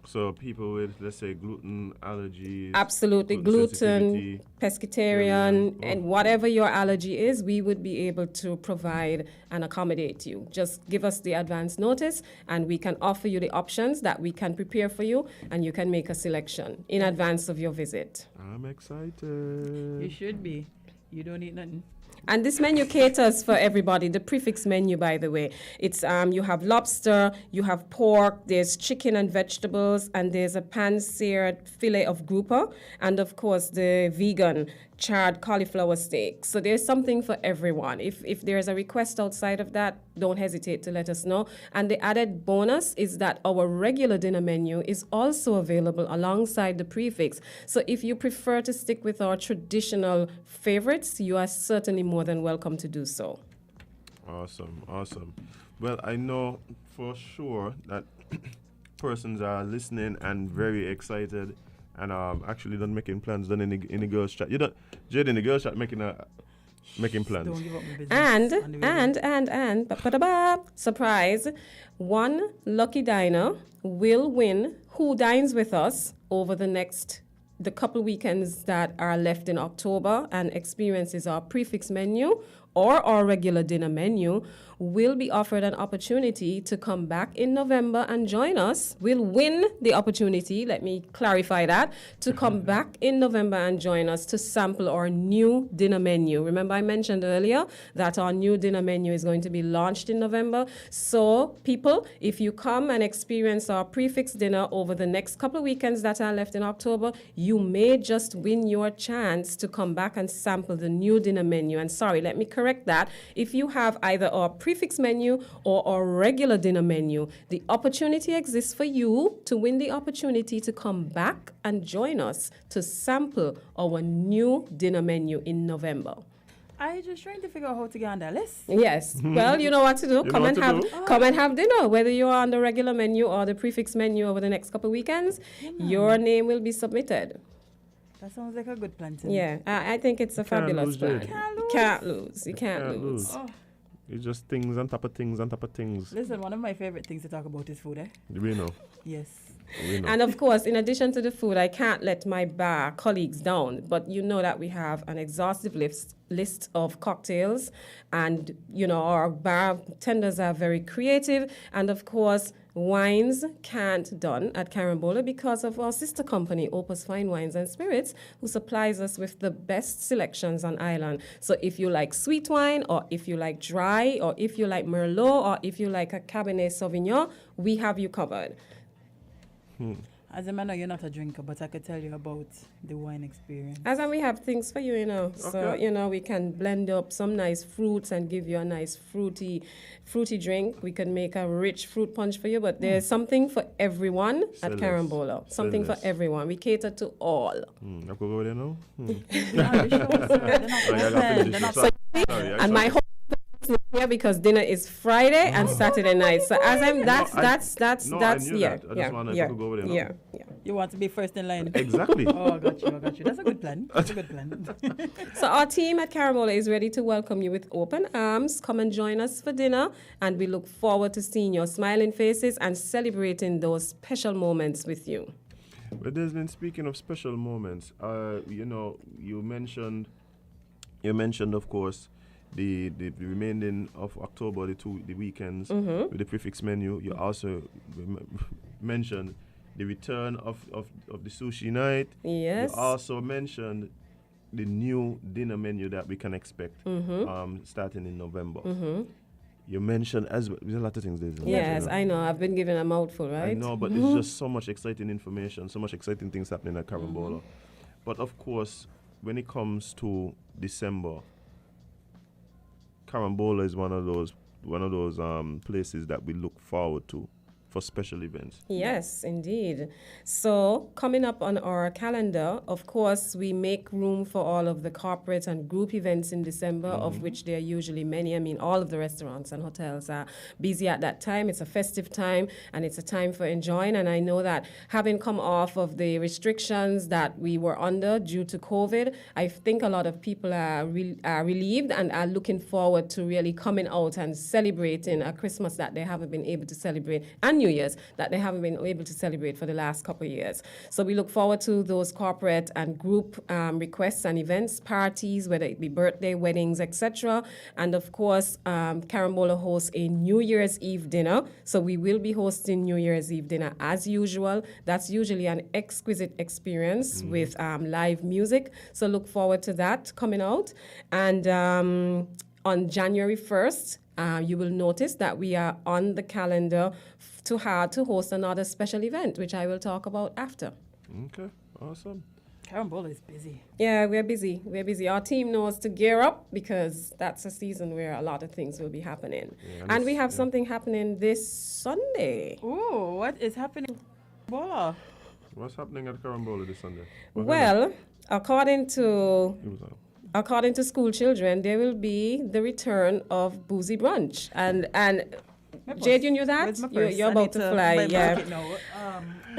So people with, let's say, gluten allergies. Absolutely, gluten, sensitivity, pescatarian, and whatever your allergy is, we would be able to provide and accommodate you. Just give us the advance notice, and we can offer you the options that we can prepare for you, and you can make a selection in advance of your visit. I'm excited. You should be. You don't eat nothing. And this menu caters for everybody. The prefix menu, by the way, it's you have lobster, you have pork, there's chicken and vegetables, and there's a pan-seared fillet of grouper, and of course the vegan charred cauliflower steak. So there's something for everyone. If there's a request outside of that, don't hesitate to let us know. And the added bonus is that our regular dinner menu is also available alongside the prefix. So if you prefer to stick with our traditional favorites, you are certainly more than welcome to do so. Awesome. Well, I know for sure that persons are listening and very excited. And actually done making plans done in the girls chat. You don't, Jade, in the girls chat making plans. Don't give up my business. And surprise, one lucky diner will win who dines with us over the couple weekends that are left in October and experiences our prefix menu or our regular dinner menu will be offered an opportunity to come back in November and join us. Will win the opportunity, let me clarify that, to come back in November and join us to sample our new dinner menu. Remember I mentioned earlier that our new dinner menu is going to be launched in November. So people, if you come and experience our prefix dinner over the next couple of weekends that are left in October, you may just win your chance to come back and sample the new dinner menu. And sorry, let me correct that. If you have either our prefix menu or our regular dinner menu, the opportunity exists for you to win the opportunity to come back and join us to sample our new dinner menu in November. I just trying to figure out how to get on that list. Yes. Well, you know what to do. Come and have dinner, whether you are on the regular menu or the prefix menu over the next couple of weekends. Your name will be submitted. That sounds like a good plan to me. Yeah, I think it's a fabulous plan. You can't lose. You can't lose. Oh. It's just things on top of things on top of things. Listen, one of my favorite things to talk about is food, We know. Yes. We know. And of course, in addition to the food, I can't let my bar colleagues down. But you know that we have an exhaustive list of cocktails. And, our bartenders are very creative. And of course, wines can't done at Carambola because of our sister company, Opus Fine Wines and Spirits, who supplies us with the best selections on island. So if you like sweet wine, or if you like dry, or if you like Merlot, or if you like a Cabernet Sauvignon, we have you covered. As a man, you're not a drinker, but I could tell you about the wine experience. As and we have things for you, So, we can blend up some nice fruits and give you a nice fruity drink. We can make a rich fruit punch for you, but there's something for everyone at Carambola. Something for everyone. We cater to all. I could go there now? And my whole here because dinner is Friday and Saturday night. So as I'm that's I just wanted to go over there now. yeah. You want to be first in line. Exactly. Oh, I got you. That's a good plan. So our team at Carambola is ready to welcome you with open arms. Come and join us for dinner, and we look forward to seeing your smiling faces and celebrating those special moments with you. But Desmond, speaking of special moments, you mentioned, of course, the remaining of October, the weekends with the prefix menu. You also mentioned the return of the sushi night. Yes. You also mentioned the new dinner menu that we can expect starting in November. You mentioned as well, there's a lot of things there. Yes, I know. I've been given a mouthful, right? I know, but it's just so much exciting information, so much exciting things happening at Carambola. But of course, when it comes to December, Carambola is one of those places that we look forward to for special events. Yes, indeed. So coming up on our calendar, of course, we make room for all of the corporate and group events in December, of which there are usually many. I mean, all of the restaurants and hotels are busy at that time. It's a festive time, and it's a time for enjoying. And I know that having come off of the restrictions that we were under due to COVID, I think a lot of people are relieved and are looking forward to really coming out and celebrating a Christmas that they haven't been able to celebrate, and New Year's that they haven't been able to celebrate for the last couple of years. So we look forward to those corporate and group requests and events, parties, whether it be birthday, weddings, etc. And of course, Carambola hosts a New Year's Eve dinner. So we will be hosting New Year's Eve dinner as usual. That's usually an exquisite experience with live music. So look forward to that coming out. And on January 1st, you will notice that we are on the calendar to host another special event, which I will talk about after. Okay, awesome. Carambola is busy. Yeah, we're busy. Our team knows to gear up because that's a season where a lot of things will be happening. Yeah, and we have something happening this Sunday. Oh, what is happening? Carambola. What's happening at Carambola this Sunday? Well, according to school children, there will be the return of Boozy Brunch. And Jade, you knew that? You're about to fly, yeah.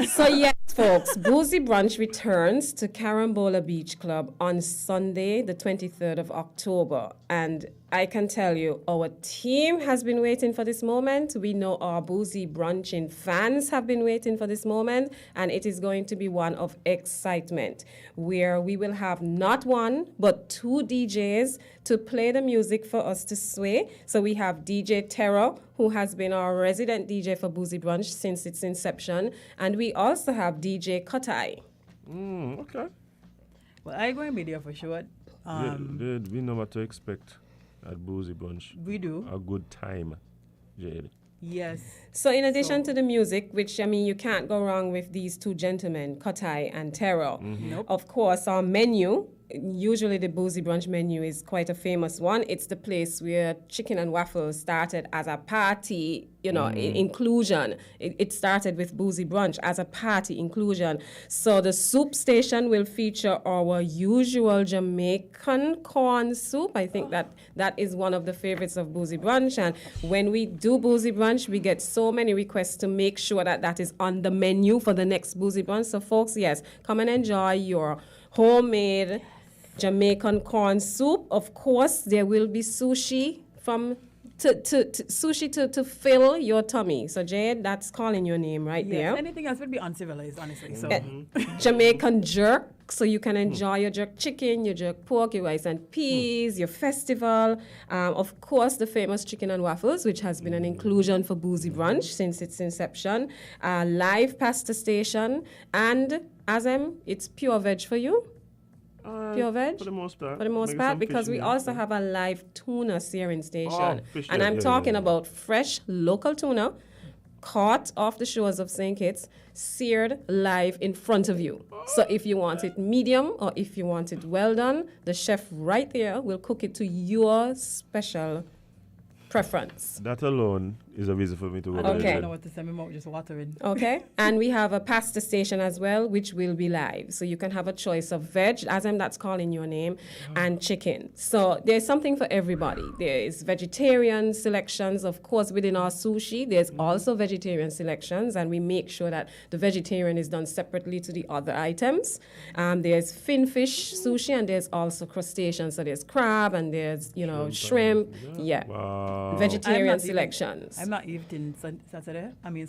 So yes, folks, Boozy Brunch returns to Carambola Beach Club on Sunday, the 23rd of October. And I can tell you, our team has been waiting for this moment. We know our Boozy Brunching fans have been waiting for this moment, and it is going to be one of excitement, where we will have not one, but two DJs to play the music for us to sway. So we have DJ Terror, who has been our resident DJ for Boozy Brunch since its inception, and we also have DJ Kotai. Okay. Well, I'm going to be there for sure. We know what to expect at Boozy Brunch. We do. A good time, Jade. Yes. So in addition to the music, which, I mean, you can't go wrong with these two gentlemen, Kotai and Terror. Nope. Of course, our menu, usually the Boozy Brunch menu is quite a famous one. It's the place where chicken and waffles started as a party, inclusion. It started with Boozy Brunch as a party inclusion. So the soup station will feature our usual Jamaican corn soup. I think that is one of the favorites of Boozy Brunch. And when we do Boozy Brunch, we get so many requests to make sure that is on the menu for the next Boozy Brunch. So folks, yes, come and enjoy your homemade Jamaican corn soup. Of course, there will be sushi to fill your tummy. So Jade, that's calling your name right there. Anything else would be uncivilized, honestly. So Jamaican jerk, so you can enjoy your jerk chicken, your jerk pork, your rice and peas, your festival. Of course, the famous chicken and waffles, which has been an inclusion for Boozy Brunch since its inception. Live pasta station, and Azem, it's pure veg for you. Pure veg? For the most part. For the most part, because we also have a live tuna searing station. Fish, and I'm talking about fresh local tuna caught off the shores of St. Kitts, seared live in front of you. So if you want it medium or if you want it well done, the chef right there will cook it to your special preference. That alone is a reason for me to go. I don't Okay. even know what to say. My mouth just watering. Okay, and we have a pasta station as well, which will be live. So you can have a choice of veg, as I'm that's calling your name, and chicken. So there's something for everybody. There is vegetarian selections, of course, within our sushi. There's also vegetarian selections, and we make sure that the vegetarian is done separately to the other items. There's finfish sushi, and there's also crustaceans. So there's crab, and there's, shrimp. Yeah. Wow. Vegetarian selections. I'm not eating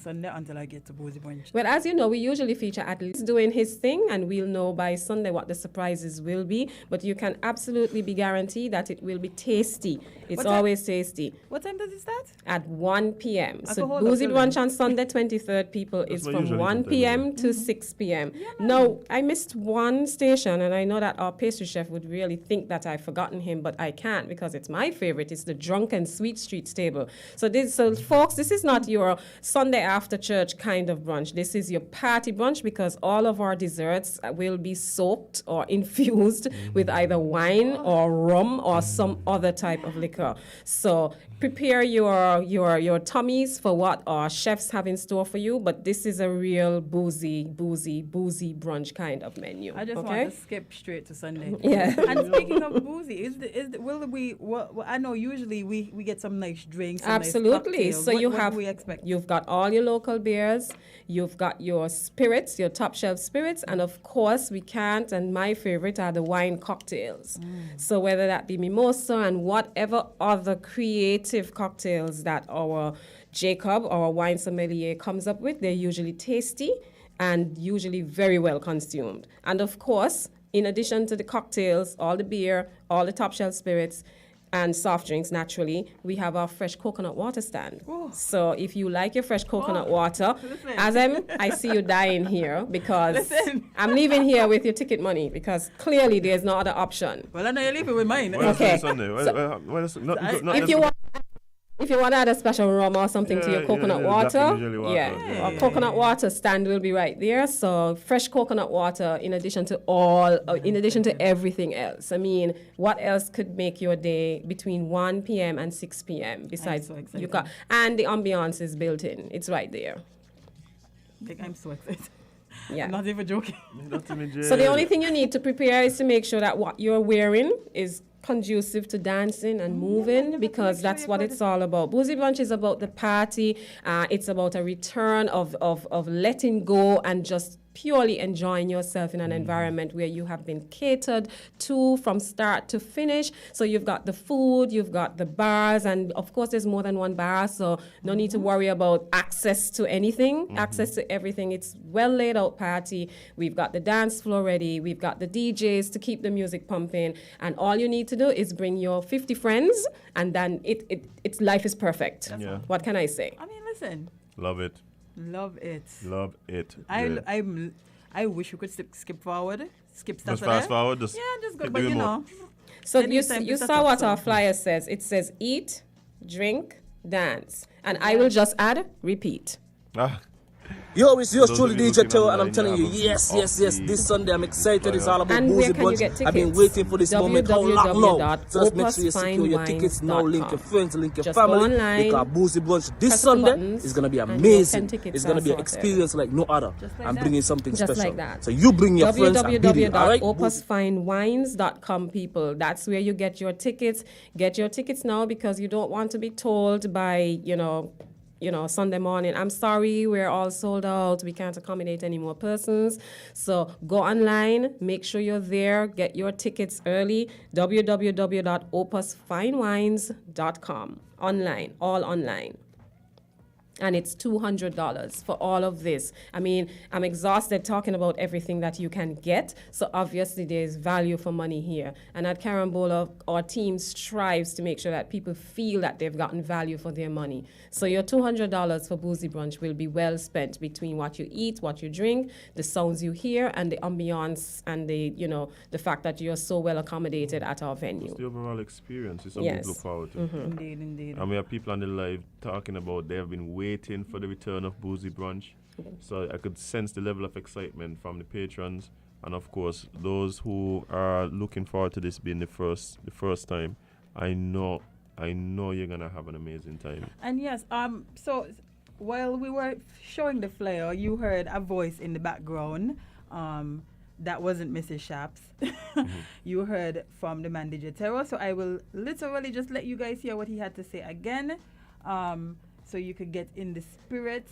Sunday until I get to Boozy Bunch. Well, as you know, we usually feature athletes doing his thing, and we'll know by Sunday what the surprises will be. But you can absolutely be guaranteed that it will be tasty. It's always tasty. What time does it start? At 1 p.m. So Alcohol or Boozy children? Brunch on Sunday, 23rd, people, is my from usual 1 time, p.m. to 6 p.m. No, I missed one station, and I know that our pastry chef would really think that I've forgotten him, but I can't because it's my favorite. It's the Drunken Sweet Street Stable. So folks, this is not your Sunday after church kind of brunch. This is your party brunch because all of our desserts will be soaked or infused with either wine or rum or some other type of liquor. So prepare your tummies for what our chefs have in store for you, but this is a real boozy brunch kind of menu. I just want to skip straight to Sunday. Yeah. And speaking of boozy, I know usually we get some nice drinks. Some Absolutely. Nice cocktails. So what do we expect? You've got all your local beers, you've got your spirits, your top shelf spirits, and of course we can't, and my favorite are the wine cocktails. So whether that be mimosa and whatever other creative cocktails that our Jacob, our wine sommelier, comes up with, they're usually tasty and usually very well consumed. And of course, in addition to the cocktails, all the beer, all the top shelf spirits, and soft drinks, naturally, we have our fresh coconut water stand. Oh. So if you like your fresh coconut water, Listen. I see you dying here because I'm leaving here with your ticket money because clearly there's no other option. Well, I know you're leaving with mine. Okay. If you want to add a special rum or something to your coconut water, our coconut water stand will be right there. So fresh coconut water, in addition to everything else. I mean, what else could make your day between 1 p.m. and 6 p.m. besides you got, and the ambiance is built in. It's right there. I'm so excited. Yeah. I'm not even joking. So the only thing you need to prepare is to make sure that what you're wearing is conducive to dancing and moving because that's what it's all about. Boozy Brunch is about the party. It's about a return of letting go and just purely enjoying yourself in an environment where you have been catered to from start to finish. So you've got the food, you've got the bars, and of course there's more than one bar, so no need to worry about access to anything, access to everything. It's well laid out party. We've got the dance floor ready, we've got the DJs to keep the music pumping, and all you need to do is bring your 50 friends, and then it's life is perfect. Yeah. What can I say? I mean, listen. Love it. Love it. Love it. I wish we could skip forward. Skip stuff. Just fast forward. Just just go. keep But doing you more. know. So you saw what our flyer says. It says eat, drink, dance. And I will just add repeat. Yo, it's yours truly, DJ Teo, and I'm telling you, yes. This Sunday I'm excited. It's all about Boozy Brunch. I've been waiting for this moment. How long now? So let's make sure you secure your tickets now. Link your friends, link your family. Because Boozy Brunch this Sunday is going to be amazing. It's going to be an experience like no other. I'm bringing something Just special. like that. So you bring your friends and be there, all right? www.opusfinewines.com, people. That's where you get your tickets. Get your tickets now because you don't want to be told by, Sunday morning, I'm sorry, we're all sold out. We can't accommodate any more persons. So go online, make sure you're there, get your tickets early. www.opusfinewines.com. Online, all online. And it's $200 for all of this. I mean, I'm exhausted talking about everything that you can get. So obviously there's value for money here. And at Carambola, our team strives to make sure that people feel that they've gotten value for their money. So your $200 for Boozy Brunch will be well spent between what you eat, what you drink, the sounds you hear, and the ambiance and the fact that you're so well accommodated at our venue. It's the overall experience is something to look forward to. Indeed. And we have people on the live talking about they have been waiting for the return of Boozy Brunch. So I could sense the level of excitement from the patrons, and of course those who are looking forward to this being the first time. I know I know you're gonna have an amazing time. And yes, so while we were showing the flyer, you heard a voice in the background. That wasn't Mrs. Sharpe's. You heard from the man DJ Terror. So I will literally just let you guys hear what he had to say again. So you could get in the spirit.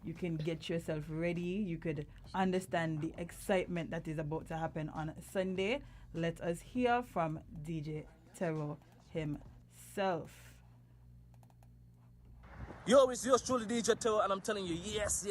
You can get yourself ready. You could understand the excitement that is about to happen on Sunday. Let us hear from DJ Terror himself. Yo, it's yours truly, DJ Terror, and I'm telling you, yes,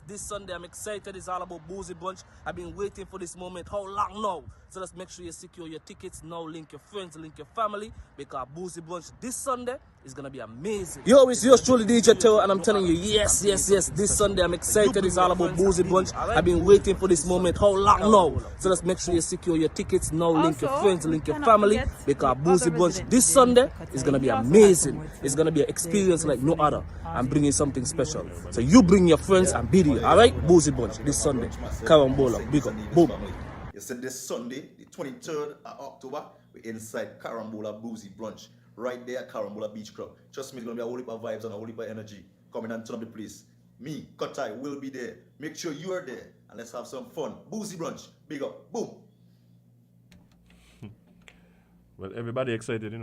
this Sunday I'm excited. It's all about Boozy Bunch. I've been waiting for this moment. How long now? So let's make sure you secure your tickets now. Link your friends, link your family, because Boozy Bunch this Sunday is gonna be amazing. Yo, it's yours truly, DJ Terror, and I'm telling you, yes, this Sunday I'm excited. It's all about Boozy Bunch. I've been waiting for this moment. How long now? So let's make sure you secure your tickets now. Link your friends, link your family, because Boozy Bunch this Sunday is gonna be amazing. It's gonna be an experience like no other. I'm bringing something special. So you bring your friends and be there, alright? Boozy Bunch this Sunday. Carambola, big up, boom. You said this Sunday, the 23rd of October, we're inside Carambola Boozy Brunch, right there at Carambola Beach Club. Trust me, it's going to be a whole heap of vibes and a whole heap of energy. Coming and turn up the place. Me, Kotai, will be there. Make sure you are there, and let's have some fun. Boozy Brunch, big up, boom. Well, everybody excited,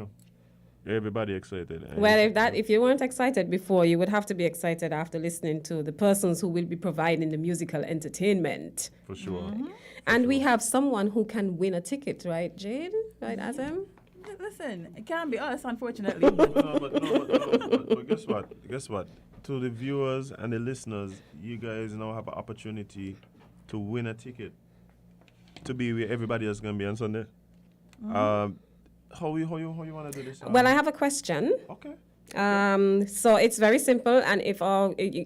Everybody excited. Well, if you weren't excited before, you would have to be excited after listening to the persons who will be providing the musical entertainment. For sure. Mm-hmm. And we have someone who can win a ticket, right, Jade? Right, Azam? Listen, it can't be us, unfortunately. but guess what? To the viewers and the listeners, you guys now have an opportunity to win a ticket to be where everybody else is going to be on Sunday. Mm-hmm. How you want to do this? Well, I have a question. Okay. So it's very simple, and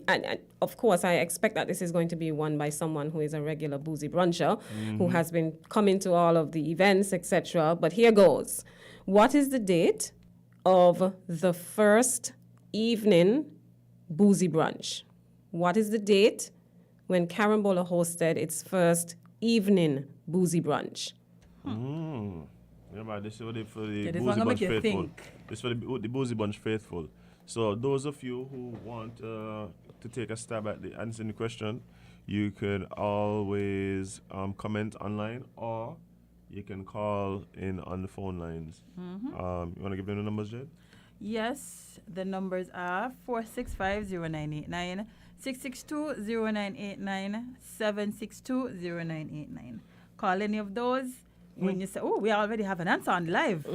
and of course, I expect that this is going to be won by someone who is a regular Boozy Bruncher, who has been coming to all of the events, etc. But here goes. What is the date of the first evening Boozy Brunch? What is the date when Carambola hosted its first evening Boozy Brunch? Yeah, man, this is for the Boozy Bunch faithful. This is for the Boozy Bunch faithful. So those of you who want to take a stab at answering the question, you can always comment online, or you can call in on the phone lines. You want to give them the numbers, Jade? Yes, the numbers are 465-0989, 662-0989, 762-0989. Call any of those. When you say, we already have an answer on live.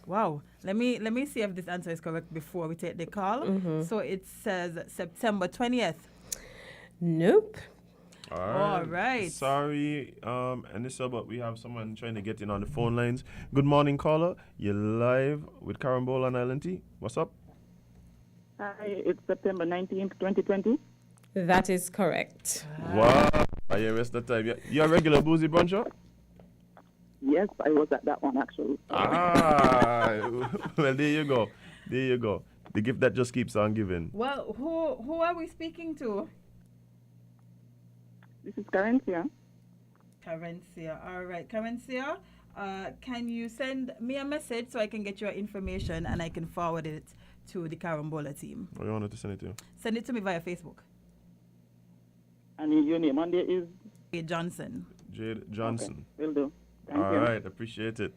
Wow. Let me see if this answer is correct before we take the call. So it says September 20th. Nope. All right. Sorry, Anissa, but we have someone trying to get in on the phone lines. Good morning, caller. You're live with Carambola and LNT. What's up? Hi, it's September 19th, 2020. That is correct. Wow. Yeah, rest of the time. You're a regular Boozy Bruncher? Yes, I was at that one, actually. Well, there you go. The gift that just keeps on giving. Well, who are we speaking to? This is Carencia. All right. Carencia, can you send me a message so I can get your information and I can forward it to the Carambola team? What do you want to send it to? Send it to me via Facebook. And your name on there is? Jade Johnson. Jade Johnson. Okay, will do. Thank All you. right, appreciate it.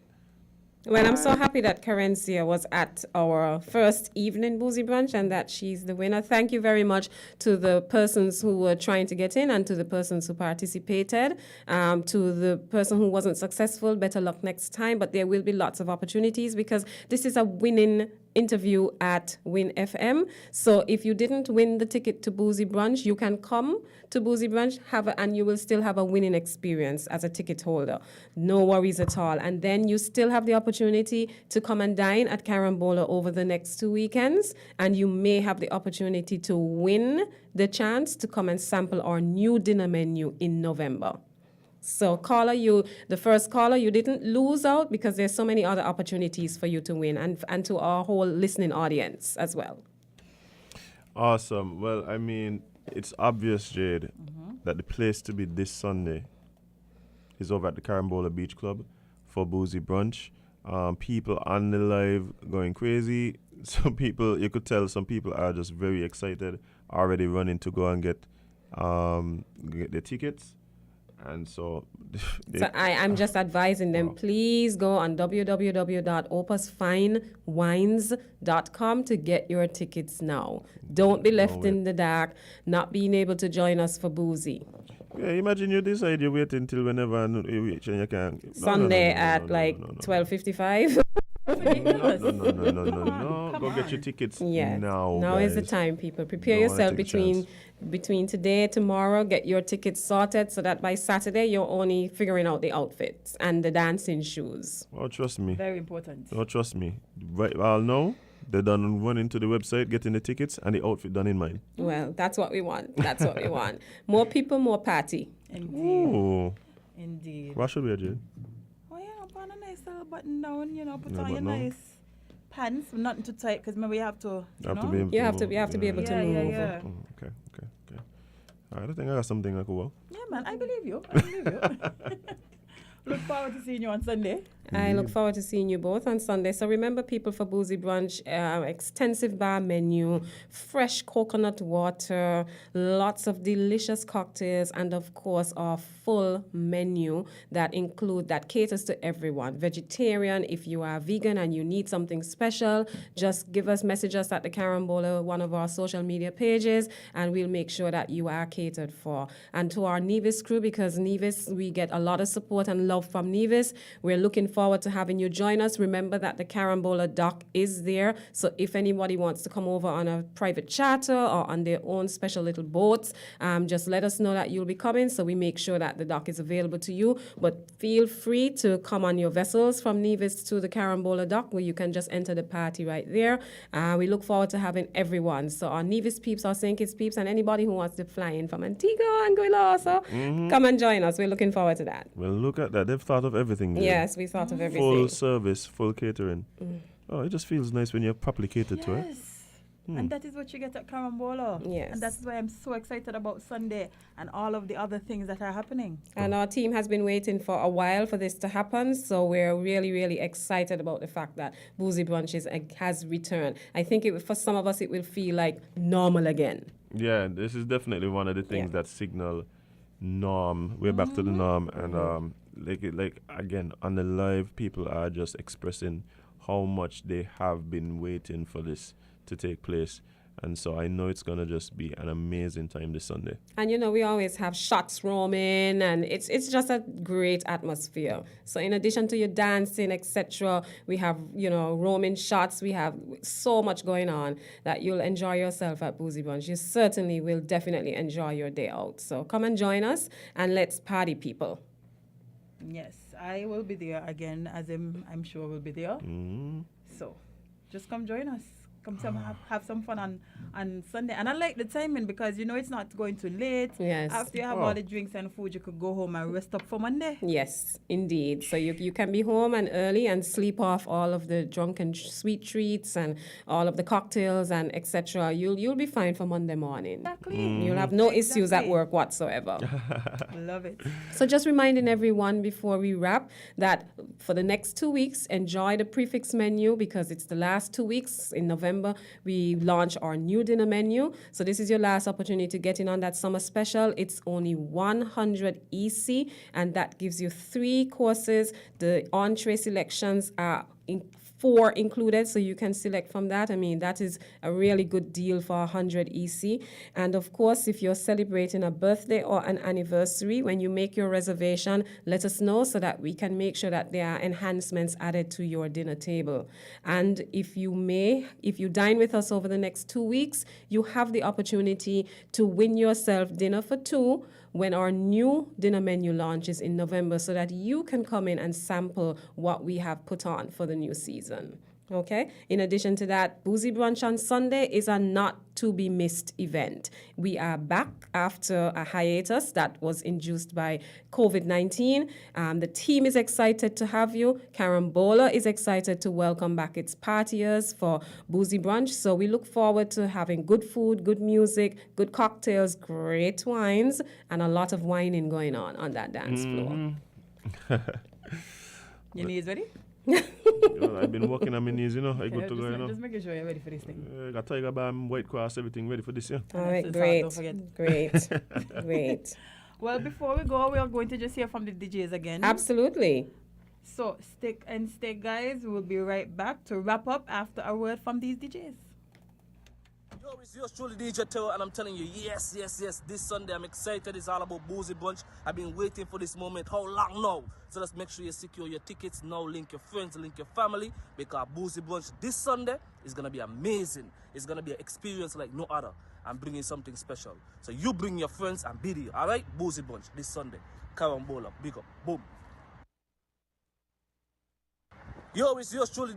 Well, I'm so happy that Carencia was at our first evening Boozy Brunch and that she's the winner. Thank you very much to the persons who were trying to get in and to the persons who participated. To the person who wasn't successful, better luck next time. But there will be lots of opportunities because this is a winning interview at Win FM. So if you didn't win the ticket to Boozy Brunch, you can come to Boozy Brunch and you will still have a winning experience as a ticket holder. No worries at all. And then you still have the opportunity to come and dine at Carambola over the next 2 weekends, and you may have the opportunity to win the chance to come and sample our new dinner menu in November. So the first caller, you didn't lose out because there's so many other opportunities for you to win, and to our whole listening audience as well. Awesome. Well, I mean, it's obvious, Jade, that the place to be this Sunday is over at the Carambola Beach Club for Boozy Brunch. people on the live going crazy. Some people, you could tell some people are just very excited, already running to go and get the tickets. And so I'm just advising them, please go on www.opusfinewines.com to get your tickets now. Don't be left in the dark, not being able to join us for boozy. Yeah, imagine you decide you wait until whenever you reach and you can. Sunday at 12:55. No. Go get your tickets now. Now guys. is the time, people. Prepare yourself between today, tomorrow. Get your tickets sorted so that by Saturday you're only figuring out the outfits and the dancing shoes. Oh, trust me. Very important. Oh, trust me. Right, I'll know. They done run into the website, getting the tickets, and the outfit done in mind. Well, that's what we want. That's what we want. More people, more party. Indeed. Oh. Indeed. What should we do? Oh, yeah, put on a nice little button down, put on your nice pants, nothing too tight, because maybe you have to, you have to be able to move. Yeah. Oh, okay. I don't think I got something like well. Yeah, man, I believe you. Look forward to seeing you on Sunday. I look forward to seeing you both on Sunday. So remember, people, for Boozy Brunch, extensive bar menu, fresh coconut water, lots of delicious cocktails, and of course, our full menu that caters to everyone. Vegetarian, if you are vegan and you need something special, just message us at the Carambola, one of our social media pages, and we'll make sure that you are catered for. And to our Nevis crew, because Nevis, we get a lot of support and love from Nevis, we're looking forward to having you join us. Remember that the Carambola dock is there, so if anybody wants to come over on a private charter or on their own special little boats, just let us know that you'll be coming, so we make sure that the dock is available to you. But feel free to come on your vessels from Nevis to the Carambola dock, where you can just enter the party right there. We look forward to having everyone. So our Nevis peeps, our St. Kitts peeps, and anybody who wants to fly in from Antigua and Anguilla also, come and join us. We're looking forward to that. Well, look at that. They've thought of everything there. Yes, we thought of everything. Full service, full catering. Oh, it just feels nice when you're properly catered to it. And that is what you get at Carambola. Yes. And that's why I'm so excited about Sunday and all of the other things that are happening. And our team has been waiting for a while for this to happen, so we're really, really excited about the fact that Boozy Brunch has returned. I think for some of us it will feel like normal again. Yeah, this is definitely one of the things that signal norm. We're back to the norm, and like again on the live, people are just expressing how much they have been waiting for this to take place. And so I know it's going to just be an amazing time this Sunday. And, we always have shots roaming, and it's just a great atmosphere. So in addition to your dancing, etc., we have, roaming shots. We have so much going on that you'll enjoy yourself at Boozy Brunch. You certainly will definitely enjoy your day out. So come and join us, and let's party, people. Yes, I will be there again, as I'm sure will be there. So just come join us. Come have some fun on Sunday. And I like the timing because, it's not going too late. Yes. After you have all the drinks and food, you could go home and rest up for Monday. Yes, indeed. So you can be home and early and sleep off all of the drunken sweet treats and all of the cocktails and etc. You'll be fine for Monday morning. Exactly. You'll have no issues at work whatsoever. Love it. So just reminding everyone before we wrap that for the next 2 weeks, enjoy the prefix menu because it's the last 2 weeks. In November, we launch our new dinner menu. So this is your last opportunity to get in on that summer special. It's only 100 EC, and that gives you 3 courses. The entree selections are 4 included, so you can select from that. I mean, that is a really good deal for 100 EC. And of course, if you're celebrating a birthday or an anniversary, when you make your reservation, let us know so that we can make sure that there are enhancements added to your dinner table. And if you dine with us over the next 2 weeks, you have the opportunity to win yourself dinner for 2 when our new dinner menu launches in November, so that you can come in and sample what we have put on for the new season. Okay. In addition to that, Boozy Brunch on Sunday is a not-to-be-missed event. We are back after a hiatus that was induced by COVID-19. The team is excited to have you. Carambola is excited to welcome back its partiers for Boozy Brunch. So we look forward to having good food, good music, good cocktails, great wines, and a lot of whining going on that dance floor. Your knees ready? I've been working on my knees, I good to go, Just making sure you're ready for this thing. Got Tiger Balm, White Cross, everything ready for this, yeah. All right, great. Well, before we go, we are going to just hear from the DJs again. Absolutely. So stick and stay, guys. We'll be right back to wrap up after a word from these DJs. Yo, it's yours truly, DJ Teo, and I'm telling you, yes. This Sunday, I'm excited. It's all about Boozy Bunch. I've been waiting for this moment. How long now? So let's make sure you secure your tickets now. Link your friends, link your family, because Boozy Bunch this Sunday is going to be amazing. It's going to be an experience like no other. I'm bringing something special. So you bring your friends and be there, all right? Boozy Bunch this Sunday. Carambola, big up, boom. Yo, it's yours truly.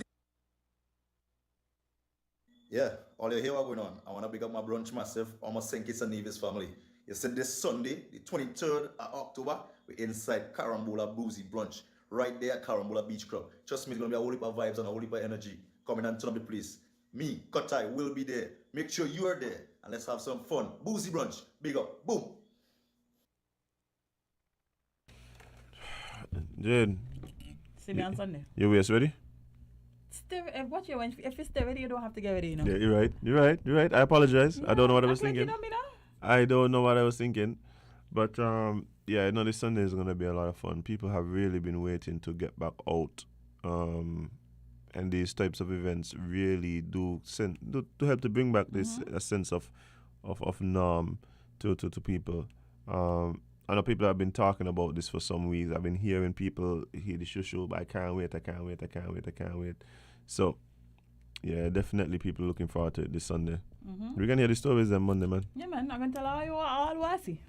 Yeah, all you hear what going on. I want to big up my brunch massive, almost St. Kitts and Nevis family. You said this Sunday, the 23rd of October, we're inside Carambola Boozy Brunch, right there at Carambola Beach Club. Trust me, it's going to be a whole heap of vibes and a whole heap of energy. Coming and turn up the place. Me, Kotai, will be there. Make sure you are there, and let's have some fun. Boozy Brunch, big up, boom. Jade. See me on Sunday. Your waist ready? If you stay ready, you don't have to get ready, Yeah, you're right. I apologize. I don't know what I was thinking. I don't know what I was thinking. But, this Sunday is going to be a lot of fun. People have really been waiting to get back out. And these types of events really do help to bring back this a sense of norm to people. I know people have been talking about this for some weeks. I've been hearing people hear the show, but I can't wait. So, yeah, definitely people looking forward to it this Sunday. We're going to hear the stories on Monday, man. Yeah, man. I'm going to tell you all what I see.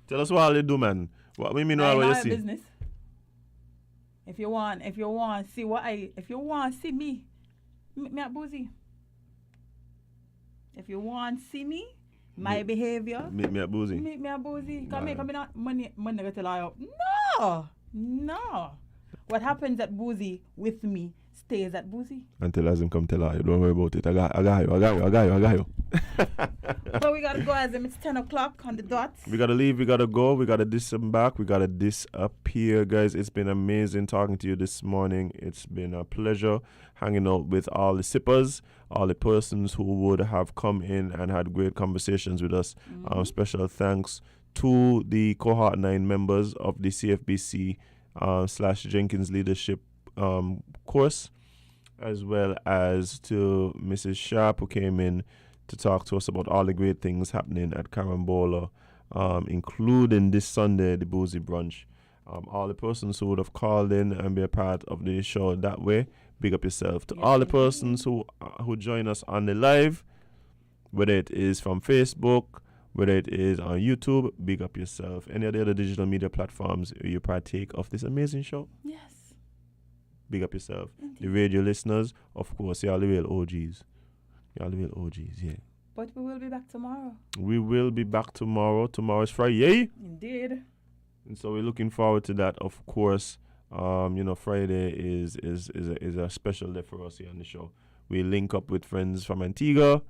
Tell us what they do, man. What we mean, what you see? Business. If you want to see me, meet me at Boozy. If you want to see me, my behavior. Meet me at Boozy. Come here, not money to tell you. No. What happens at Boozy with me stays at Boozy. Until as him come tell her, don't worry about it. I got you. So we gotta go as him. It's 10 o'clock on the dot. We gotta leave, we gotta go, we gotta disembark, we gotta disappear, guys. It's been amazing talking to you this morning. It's been a pleasure hanging out with all the sippers, all the persons who would have come in and had great conversations with us. Special thanks to the Cohort 9 members of the CFBC / Jenkins Leadership Course, as well as to Mrs. Sharpe, who came in to talk to us about all the great things happening at Carambola, including this Sunday, the Boozy Brunch. All the persons who would have called in and be a part of the show that way, big up yourself. To all the persons who join us on the live, whether it is from Facebook, whether it is on YouTube, big up yourself. Any of the other digital media platforms you partake of this amazing show, yes, big up yourself. Indeed. The radio listeners, of course, you're the real OGs. Yeah. But we will be back tomorrow. We will be back tomorrow. Tomorrow is Friday. Indeed. And so we're looking forward to that, of course. Friday is a special day for us here on the show. We link up with friends from Antigua.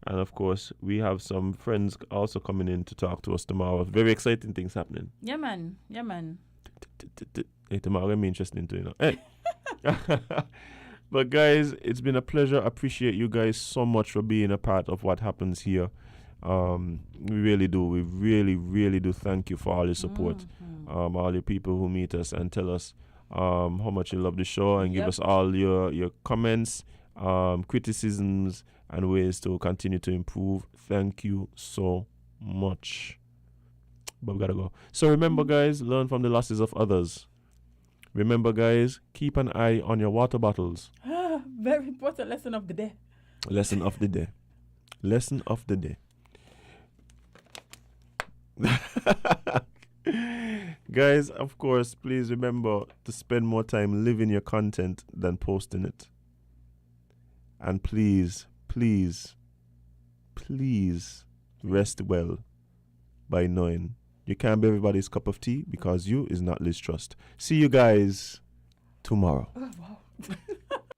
And, of course, we have some friends also coming in to talk to us tomorrow. Very exciting things happening. Yeah, man. Hey, tomorrow will be interesting too, Hey. But, guys, it's been a pleasure. I appreciate you guys so much for being a part of what happens here. We really do. We really, really do thank you for all your support. All the people who meet us and tell us how much you love the show and give us all your comments, criticisms, and ways to continue to improve. Thank you so much. But we gotta go. So remember, guys, learn from the losses of others. Remember, guys, keep an eye on your water bottles. Very important lesson of the day. Lesson of the day. Guys, of course, please remember to spend more time living your content than posting it. And please rest well by knowing you can't be everybody's cup of tea because you is not Liz Trust. See you guys tomorrow. Oh, wow.